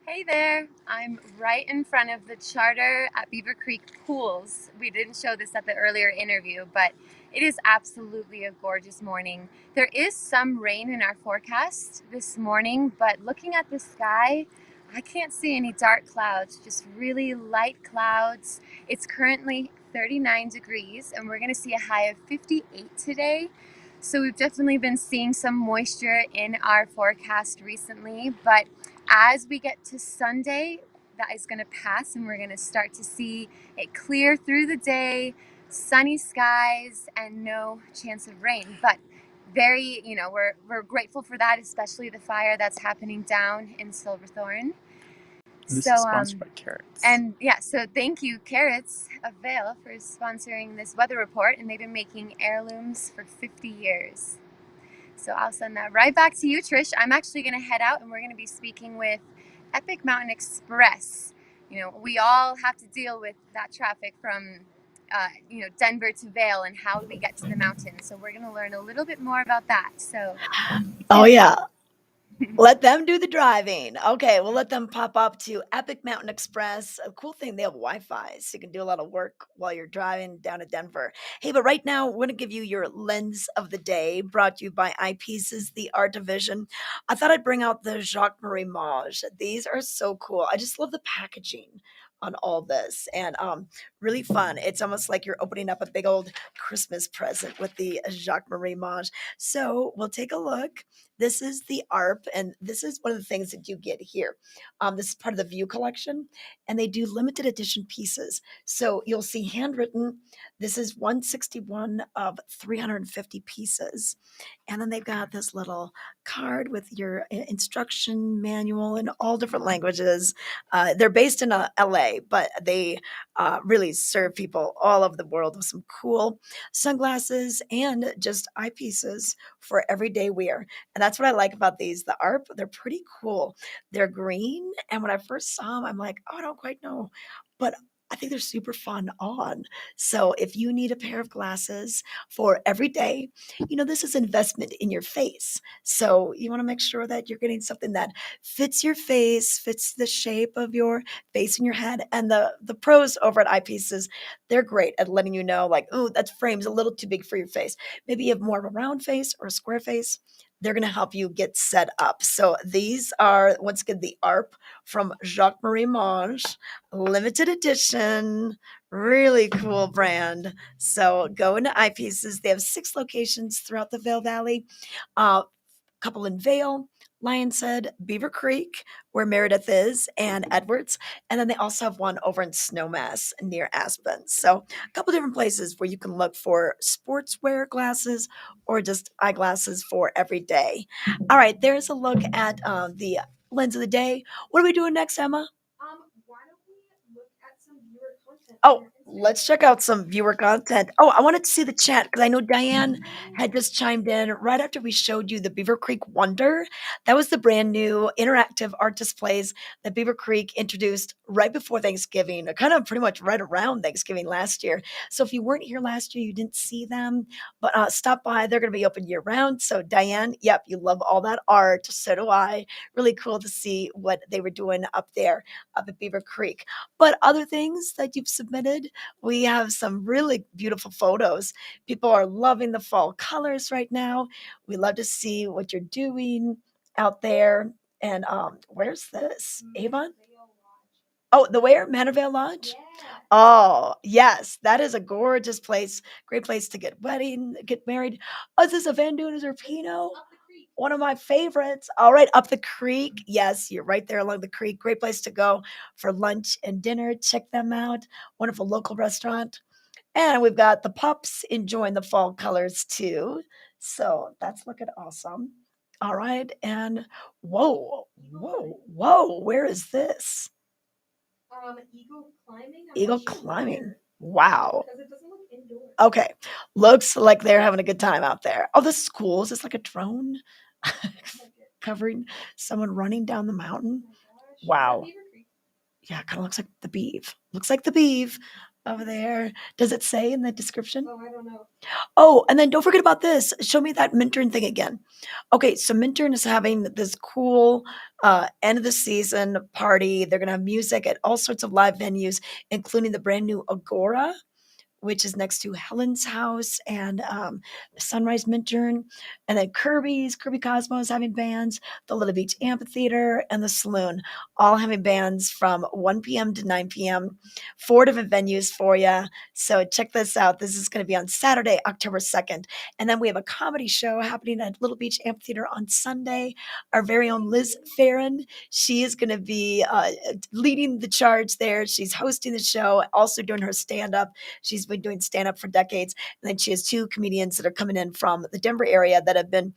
Hey there, I'm right in front of the charter at Beaver Creek Pools. We didn't show this at the earlier interview, but it is absolutely a gorgeous morning. There is some rain in our forecast this morning, but looking at the sky, I can't see any dark clouds, just really light clouds. It's currently 39 degrees and we're gonna see a high of 58 today. So we've definitely been seeing some moisture in our forecast recently, but as we get to Sunday, that is going to pass and we're going to start to see it clear through the day, sunny skies, and no chance of rain. But very, we're grateful for that, especially the fire that's happening down in Silverthorne.
This is sponsored by Carrots.
And yeah, so thank you, Carrots of Vail, for sponsoring this weather report, and they've been making heirlooms for 50 years. So I'll send that right back to you, Trish. I'm actually going to head out and we're going to be speaking with Epic Mountain Express. We all have to deal with that traffic from, Denver to Vail and how we get to the mountain. So we're going to learn a little bit more about that. So.
Oh, yeah. Let them do the driving. Okay, we'll let them pop up to Epic Mountain Express. A cool thing, they have Wi-Fi, so you can do a lot of work while you're driving down to Denver. Hey, but right now, we're going to give you your lens of the day, brought to you by Eyepieces, the art division. I thought I'd bring out the Jacques Marie Mage. These are so cool. I just love the packaging on all this, and really fun. It's almost like you're opening up a big old Christmas present with the Jacques Marie Mage. So we'll take a look. This is the ARP, and this is one of the things that you get here. This is part of the View collection, and they do limited edition pieces. So you'll see handwritten. This is 161 of 350 pieces. And then they've got this little card with your instruction manual in all different languages. They're based in LA, but they really serve people all over the world with some cool sunglasses and just eyepieces for everyday wear. And that's what I like about these. The ARP, they're pretty cool. They're green. And when I first saw them, I'm like, oh, I don't quite know. But I think they're super fun on. So if you need a pair of glasses for every day, this is investment in your face. So you want to make sure that you're getting something that fits your face, fits the shape of your face and your head. And the pros over at Eyepieces, they're great at letting you know, like, oh, that frame's a little too big for your face. Maybe you have more of a round face or a square face. They're going to help you get set up. So these are, once again, the ARP from Jacques Marie Mage, limited edition, really cool brand. So go into Eyepieces. They have 6 locations throughout the Vail Valley, couple in Vail, Lion's Head, Beaver Creek, where Meredith is, and Edwards. And then they also have one over in Snowmass near Aspen. So a couple different places where you can look for sportswear glasses or just eyeglasses for every day. All right, there's a look at the lens of the day. What are we doing next, Emma?
Why don't we look at some viewer content?
Oh, let's check out some viewer content. Oh, I wanted to see the chat because I know Diane had just chimed in right after we showed you the Beaver Creek Wonder. That was the brand new interactive art displays that Beaver Creek introduced right before Thanksgiving, or kind of pretty much right around Thanksgiving last year. So if you weren't here last year, you didn't see them, but stop by. They're going to be open year round. So Diane, yep, you love all that art. So do I. Really cool to see what they were doing up there up at Beaver Creek. But other things that you've submitted, we have some really beautiful photos. People are loving the fall colors right now. We love to see what you're doing out there. And where's this? Avon? Oh, the where? Manorvale Lodge?
Yeah.
Oh, yes. That is a gorgeous place. Great place to get married. Oh, is this a Van Dunes or Pinot? One of my favorites. All right, up the creek. Yes, you're right there along the creek. Great place to go for lunch and dinner. Check them out. Wonderful local restaurant. And we've got the pups enjoying the fall colors too. So that's looking awesome. All right. And whoa. Where is this?
Eagle climbing.
Eagle climbing. Wow.
Because it doesn't look indoors.
Okay. Looks like they're having a good time out there. Oh, this is cool. Is this like a drone covering someone running down the mountain? Wow. Yeah, kind of looks like the Beaver. Looks like the Beaver. over there. Does it say in the description?
Oh, I don't know.
Oh, and then don't forget about this. Show me that Minturn thing again. Okay, so Minturn is having this cool end of the season party. They're going to have music at all sorts of live venues, including the brand new Agora, which is next to Helen's house and Sunrise Minturn. And then Kirby Cosmos having bands, the Little Beach Amphitheater, and the Saloon, all having bands from 1 p.m. to 9 p.m. 4 different venues for you. So check this out. This is going to be on Saturday, October 2nd. And then we have a comedy show happening at Little Beach Amphitheater on Sunday. Our very own Liz Farron, she is going to be leading the charge there. She's hosting the show, also doing her stand-up. She's been doing stand-up for decades. And then she has 2 comedians that are coming in from the Denver area that have been,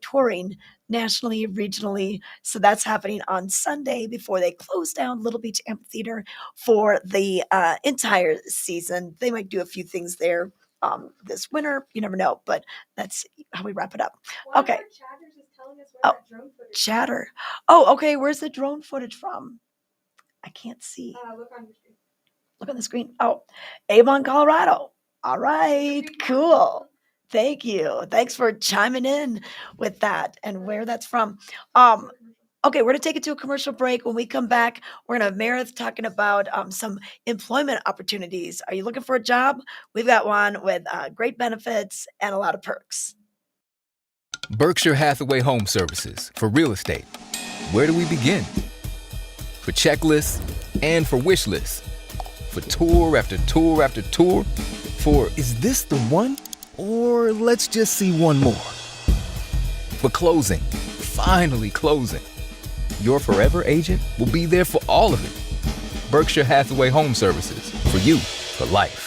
touring nationally, regionally. So that's happening on Sunday before they close down Little Beach Amphitheater for the entire season. They might do a few things there this winter. You never know, but that's how we wrap it up. Okay.
Chatters is telling us where that drone footage is.
Chatter. Oh, okay. Where's the drone footage from? I can't see.
Look on your screen.
Look on the screen. Oh, Avon, Colorado. All right, cool. Thank you. Thanks for chiming in with that and where that's from. Okay, we're going to take it to a commercial break. When we come back, we're going to have Meredith talking about some employment opportunities. Are you looking for a job? We've got one with great benefits and a lot of perks.
Berkshire Hathaway Home Services for real estate. Where do we begin? For checklists and for wish lists. For tour after tour after tour. For is this the one? Or let's just see one more. For closing. Finally closing. Your forever agent will be there for all of it. Berkshire Hathaway Home Services. For you, for life.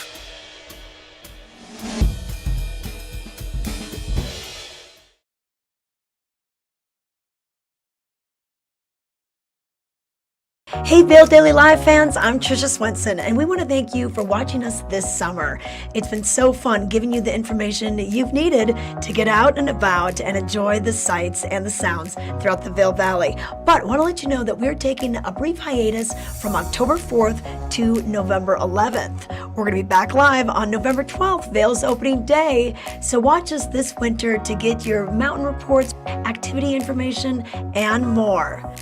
Hey Vail Daily Live fans, I'm Tricia Swenson, and we want to thank you for watching us this summer. It's been so fun giving you the information you've needed to get out and about and enjoy the sights and the sounds throughout the Vail Valley. But I want to let you know that we're taking a brief hiatus from October 4th to November 11th. We're going to be back live on November 12th, Vail's opening day. So watch us this winter to get your mountain reports, activity information, and more.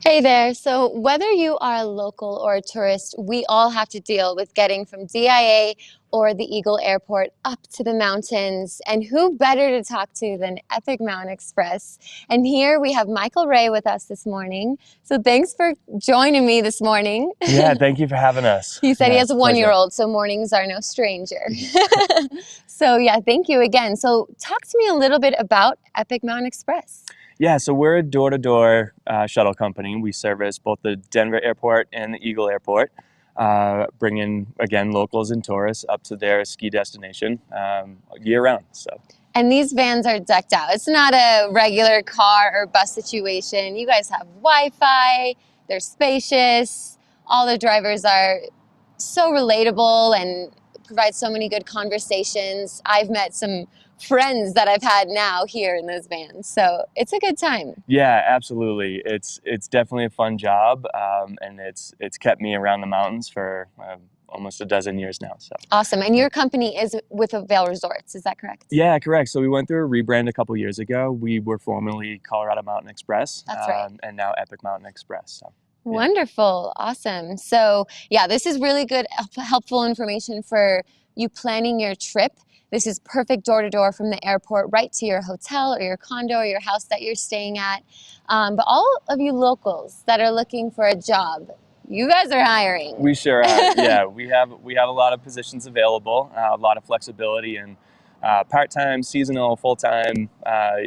Hey there. So whether you are a local or a tourist, we all have to deal with getting from DIA or the Eagle Airport up to the mountains. And who better to talk to than Epic Mountain Express? And here we have Michael Rae with us this morning. So thanks for joining me this morning.
Yeah, thank you for having us.
He said
yeah,
he has a one-year-old, so mornings are no stranger. So yeah, thank you again. So talk to me a little bit about Epic Mountain Express.
Yeah, so we're a door-to-door shuttle company. We service both the Denver airport and the Eagle airport, bringing, again, locals and tourists up to their ski destination year-round.
And these vans are decked out. It's not a regular car or bus situation. You guys have Wi-Fi, they're spacious, all the drivers are so relatable and provide so many good conversations. I've met some friends that I've had now here in those vans, so it's a good time.
Yeah, absolutely. It's definitely a fun job, and it's kept me around the mountains for almost a dozen years now. So
awesome. And your company is with Vail Resorts, is that correct?
Yeah, correct. So we went through a rebrand a couple years ago. We were formerly Colorado Mountain Express.
That's right.
And now Epic Mountain Express. So. Yeah.
Wonderful. Awesome. So yeah, this is really good, helpful information for you planning your trip. This is perfect door-to-door from the airport right to your hotel or your condo or your house that you're staying at. But all of you locals that are looking for a job, you guys are hiring.
We sure are. Yeah, we have a lot of positions available, a lot of flexibility, and part-time, seasonal, full-time,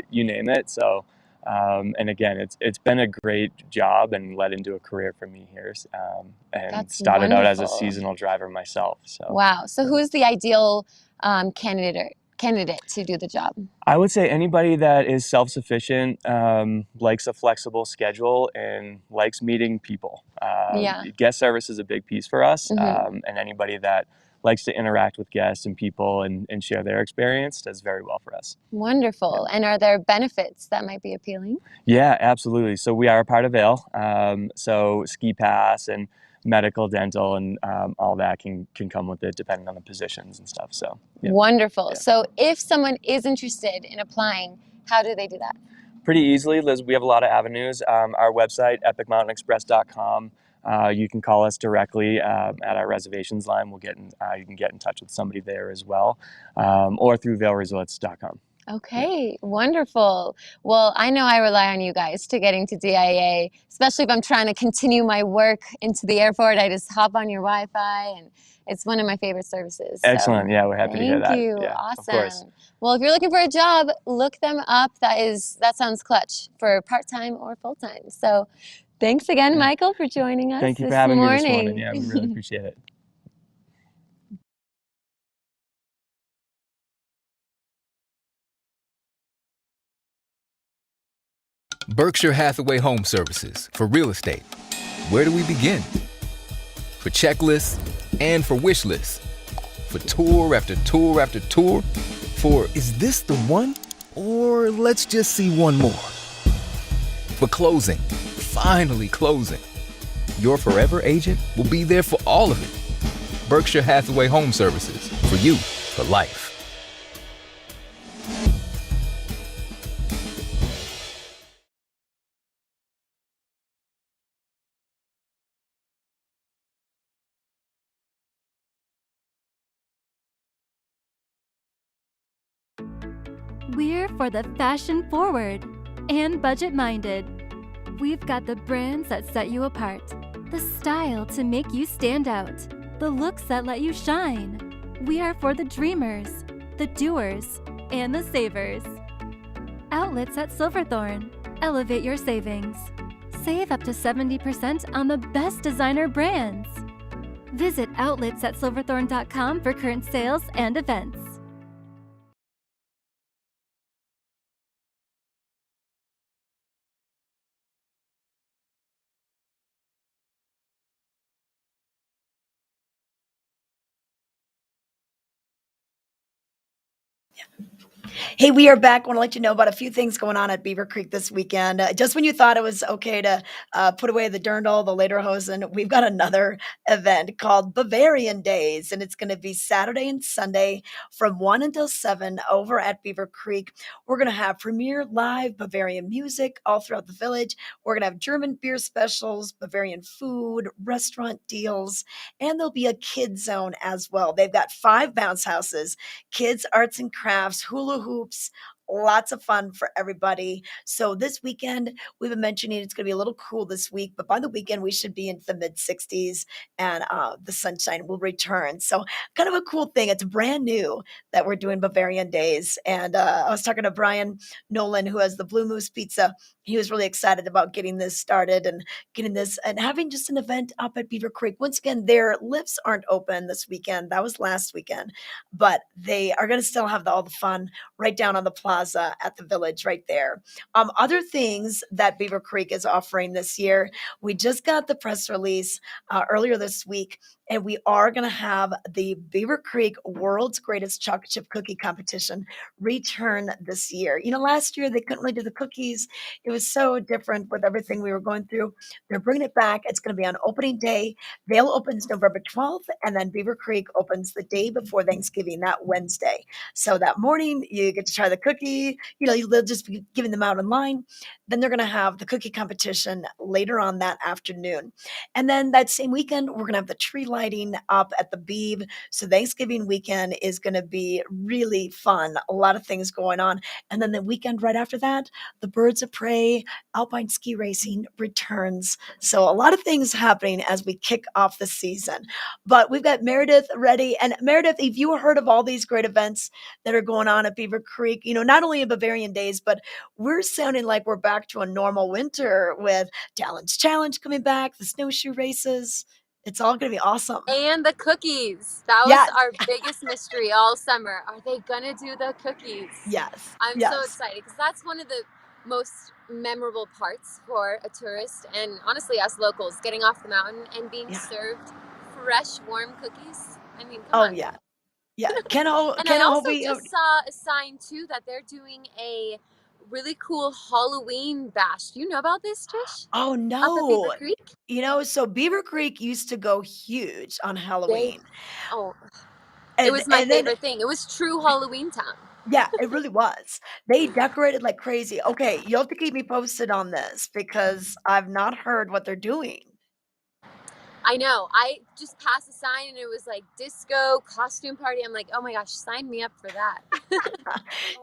you name it. So And again, it's been a great job and led into a career for me here. And
That's
started out as a
wonderful.
seasonal driver myself. So
Wow. So who's the ideal candidate to do the job?
I would say anybody that is self-sufficient, likes a flexible schedule, and likes meeting people.
Yeah.
Guest service is a big piece for us,
Mhm.
and anybody that likes to interact with guests and people and share their experience does very well for us.
Wonderful. And are there benefits that might be appealing?
Yeah, absolutely. So we are a part of Vail. So ski pass and medical, dental, and all that can come with it depending on the positions and stuff. So yeah.
Wonderful. So if someone is interested in applying, how do they do that?
Pretty easily, Liz. We have a lot of avenues. Our website, epicmountainexpress.com. You can call us directly at our reservations line. You can get in touch with somebody there as well, or through vailresorts.com.
Okay, wonderful. Well, I know I rely on you guys to getting to DIA, especially if I'm trying to continue my work into the airport. I just hop on your Wi-Fi, and it's one of my favorite services.
Excellent.
So,
Yeah, we're happy to hear that.
thank you.
Yeah,
Awesome.
of course.
Well, if you're looking for a job, look them up. That sounds clutch for part-time or full-time. So, thanks again, Michael, for joining us.
Thank you for
this
having
morning.
me this morning. Yeah, we really appreciate it.
Berkshire Hathaway Home Services for real estate. Where do we begin? For checklists and for wish lists. For tour after tour after tour. For is this the one? Or let's just see one more. For closing. Finally closing. Your forever agent will be there for all of it. Berkshire Hathaway Home Services. For you, for life.
We're for the fashion forward and budget minded. We've got the brands that set you apart, the style to make you stand out, the looks that let you shine. We are for the dreamers, the doers, and the savers. Outlets at Silverthorne. Elevate your savings. Save up to 70% on the best designer brands. Visit outlets@silverthorne.com for current sales and events.
Hey, we are back. I want to let you know about a few things going on at Beaver Creek this weekend. Just when you thought it was okay to put away the dirndl, the lederhosen, we've got another event called Bavarian Days, and it's going to be Saturday and Sunday from 1 until 7 over at Beaver Creek. We're going to have premier live Bavarian music all throughout the village. We're going to have German beer specials, Bavarian food, restaurant deals, and there'll be a kids zone as well. They've got 5 bounce houses, kids, arts and crafts, hula hoops, lots of fun for everybody. So this weekend, we've been mentioning it's going to be a little cool this week, but by the weekend, we should be into the mid 60s and the sunshine will return. So kind of a cool thing. It's brand new that we're doing Bavarian Days. And I was talking to Brian Nolan, who has the Blue Moose Pizza. He was really excited about getting this started and getting this and having just an event up at Beaver Creek. Once again, their lifts aren't open this weekend. That was last weekend, but they are going to still have all the fun right down on the plaza at the village right there. Other things that Beaver Creek is offering this year, we just got the press release earlier this week, and we are going to have the Beaver Creek World's Greatest Chocolate Chip Cookie Competition return this year. You know, last year they couldn't really do the cookies. It was so different with everything we were going through. They're bringing it back. It's going to be on opening day. Vail opens November 12th, and then Beaver Creek opens the day before Thanksgiving, that Wednesday. So that morning, you get to try the cookie. You know, they'll just be giving them out online. Then they're going to have the cookie competition later on that afternoon. And then that same weekend, we're going to have the tree lighting lighting up at the Beaver. So Thanksgiving weekend is going to be really fun. A lot of things going on. And then the weekend right after that, the Birds of Prey Alpine ski racing returns. So a lot of things happening as we kick off the season. But we've got Meredith ready. And Meredith, if you heard of all these great events that are going on at Beaver Creek, not only in Bavarian Days, but we're sounding like we're back to a normal winter with Talon's Challenge coming back, the snowshoe races. It's all going to be awesome.
And the cookies. That was
Yes.
our biggest mystery all summer. Are they going to do the cookies?
Yes.
I'm
yes.
so excited because that's one of the most memorable parts for a tourist and honestly us locals, getting off the mountain and being served fresh, warm cookies. I mean, come on.
Yeah. Yeah.
And I also just saw a sign too that they're doing a really cool Halloween bash. Do you know about this, Trish?
Oh,
Up at Beaver
no.
Creek?
So Beaver Creek used to go huge on Halloween.
It was my favorite thing. It was true Halloween town.
Yeah, it really was. They decorated like crazy. Okay, you'll have to keep me posted on this because I've not heard what they're doing.
I know. I just passed a sign and it was like disco costume party. I'm like, oh my gosh, sign me up for that.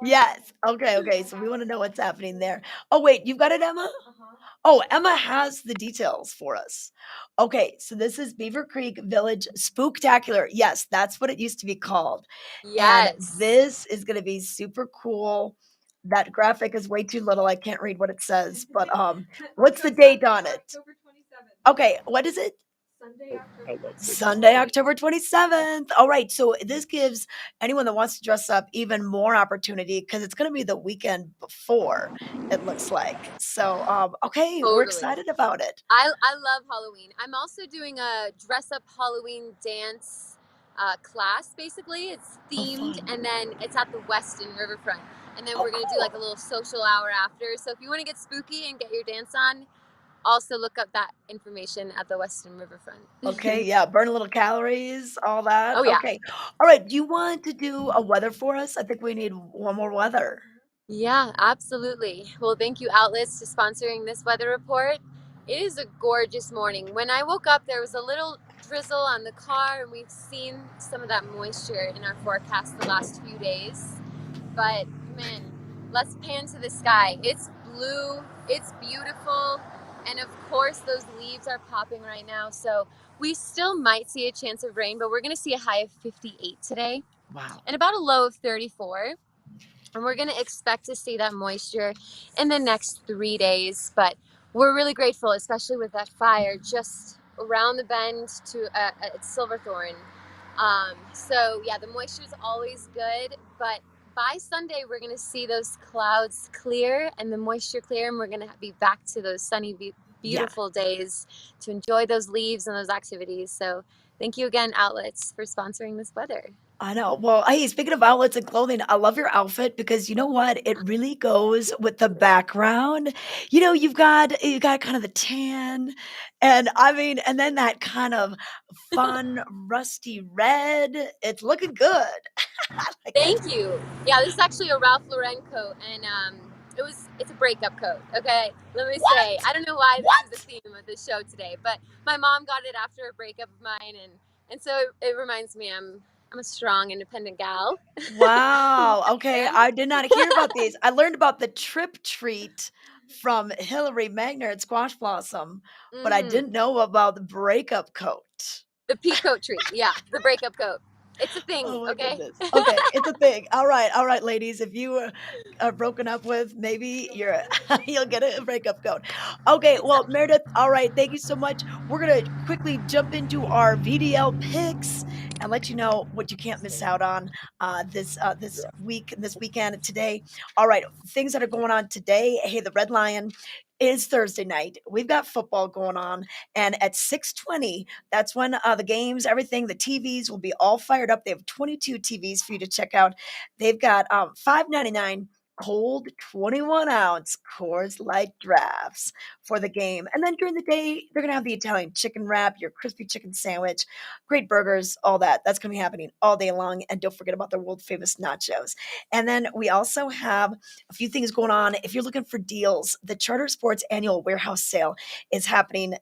Yes. Okay. So we want to know what's happening there. Oh, wait, you've got it, Emma? Oh, Emma has the details for us. Okay, so this is Beaver Creek Village Spooktacular. Yes, that's what it used to be called.
Yes.
And this is going to be super cool. That graphic is way too little. I can't read what it says, but what's the date on it?
October 27th.
Okay, what is it?
Sunday,
Sunday, October
October 27th.
27th. All right. So this gives anyone that wants to dress up even more opportunity because it's going to be the weekend before, it looks like. So, okay, we're excited about it.
I love Halloween. I'm also doing a dress up Halloween dance class, basically. It's themed and then it's at the Weston Riverfront. And then we're going to do like a little social hour after. So if you want to get spooky and get your dance on, also look up that information at the Western Riverfront.
Okay, yeah, burn a little calories, all that.
Oh, yeah.
Okay. All right, do you want to do a weather for us? I think we need one more weather.
Yeah, absolutely. Well, thank you, Outlets, for sponsoring this weather report. It is a gorgeous morning. When I woke up, there was a little drizzle on the car, and we've seen some of that moisture in our forecast the last few days. But, man, let's pan to the sky. It's blue, it's beautiful. And of course, those leaves are popping right now. So we still might see a chance of rain, but we're going to see a high of 58 today.
Wow.
And about a low of 34. And we're going to expect to see that moisture in the next 3 days. But we're really grateful, especially with that fire just around the bend to at Silverthorne. So yeah, the moisture is always good, but by Sunday, we're going to see those clouds clear and the moisture clear, and we're going to be back to those sunny, beautiful days to enjoy those leaves and those activities. So thank you again, Outlets, for sponsoring this weather.
I know. Well, hey, speaking of outlets and clothing, I love your outfit because you know what? It really goes with the background. You've got kind of the tan, and I mean, and then that kind of fun rusty red. It's looking good.
Thank you. Yeah, this is actually a Ralph Lauren coat, and it's a breakup coat. Okay, let me say, I don't know why this is the theme of the show today, but my mom got it after a breakup of mine, and so it reminds me I'm a strong, independent gal.
Wow. Okay, I did not hear about these. I learned about the trip treat from Hillary Magner at Squash Blossom, but I didn't know about the breakup coat.
The pea coat treat. Yeah, the breakup coat. It's a thing, okay?
Goodness. Okay, it's a thing. All right, ladies. If you are broken up with, maybe you'll get a breakup coat. Okay, well, Meredith, all right, thank you so much. We're gonna quickly jump into our VDL picks and let you know what you can't miss out on this weekend today. All right, things that are going on today. Hey, the Red Lion is Thursday night. We've got football going on, and at 6:20, that's when the games, everything, the TVs will be all fired up. They have 22 TVs for you to check out. They've got $5.99 cold 21-ounce Coors Light drafts for the game. And then during the day, they're going to have the Italian chicken wrap, your crispy chicken sandwich, great burgers, all that. That's going to be happening all day long. And don't forget about their world famous nachos. And then we also have a few things going on. If you're looking for deals, the Charter Sports annual warehouse sale is happening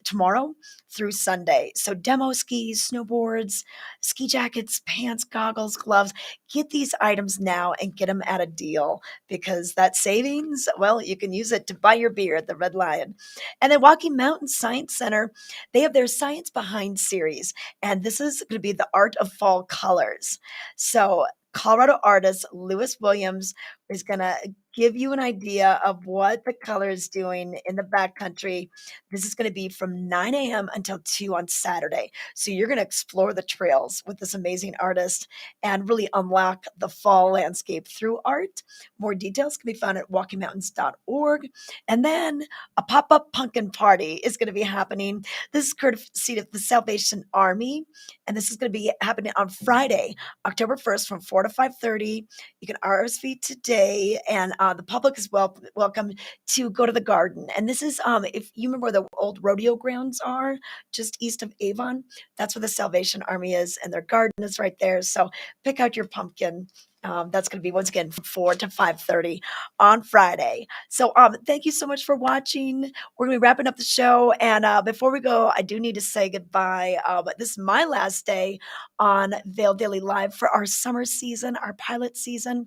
tomorrow through Sunday. So demo skis, snowboards, ski jackets, pants, goggles, gloves. Get these items now and get them at a deal because that savings, well, you can use it to buy your beer at the Red Lion. And then Rocky Mountain Science Center, they have their Science Behind series, and this is going to be the Art of Fall Colors. So Colorado artist Lewis Williams is going to give you an idea of what the color is doing in the backcountry. This is going to be from 9 a.m. until 2 on Saturday. So you're going to explore the trails with this amazing artist and really unlock the fall landscape through art. More details can be found at walkingmountains.org. And then a pop-up pumpkin party is going to be happening. This is courtesy of the Salvation Army, and this is going to be happening on Friday, October 1st from 4 to 5:30. You can RSVP today, and the public is welcome to go to the garden. And this is, if you remember where the old rodeo grounds are, just east of Avon, that's where the Salvation Army is, and their garden is right there. So pick out your pumpkin. That's going to be, once again, from 4 to 5:30 on Friday. So thank you so much for watching. We're going to be wrapping up the show. And before we go, I do need to say goodbye. But this is my last day on Vail Daily Live for our summer season, our pilot season.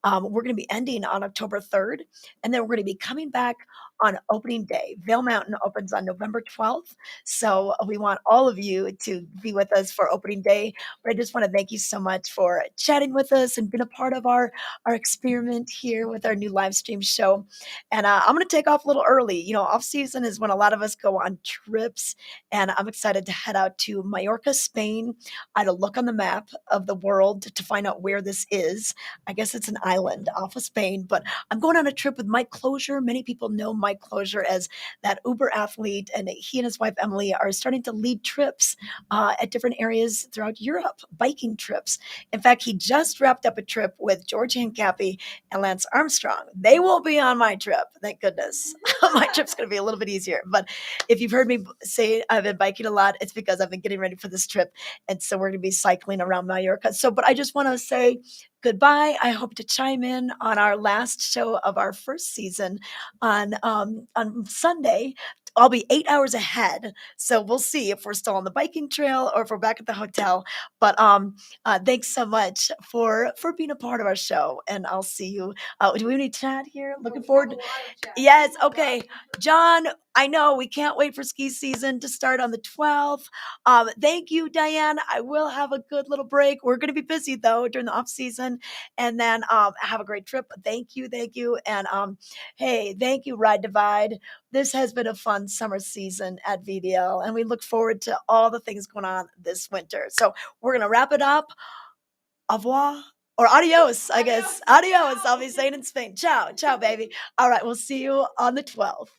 We're going to be ending on October 3rd. And then we're going to be coming back on opening day. Vail Mountain opens on November 12th. So we want all of you to be with us for opening day. But I just want to thank you so much for chatting with us and being a part of our experiment here with our new live stream show. And I'm going to take off a little early. You know, off season is when a lot of us go on trips. And I'm excited to head out to Mallorca, Spain. I had to look on the map of the world to find out where this is. I guess it's an island off of Spain, but I'm going on a trip with Mike Closure. Many people know Mike Closure as that Uber athlete, and he and his wife Emily are starting to lead trips at different areas throughout Europe, biking trips. In fact, he just wrapped up a trip with George Hincapie and Lance Armstrong. They won't be on my trip, thank goodness. My trip's going to be a little bit easier. But if you've heard me say I've been biking a lot, it's because I've been getting ready for this trip, and so we're going to be cycling around Mallorca. So, but I just want to say goodbye. I hope to chime in on our last show of our first season on Sunday. I'll be 8 hours ahead, so we'll see if we're still on the biking trail or if we're back at the hotel. But thanks so much for being a part of our show, and I'll see you. Do we have any chat here? Looking forward to. Yes, okay, John. I know we can't wait for ski season to start on the 12th. Thank you, Diane. I will have a good little break. We're going to be busy though during the off season, and then have a great trip. Thank you, and hey, thank you, Ride Divide. This has been a fun summer season at VDL, and we look forward to all the things going on this winter. So we're going to wrap it up. Au revoir. Or adios, I guess. Adios. I'll be saying in Spain. Ciao, ciao, baby. All right, we'll see you on the 12th.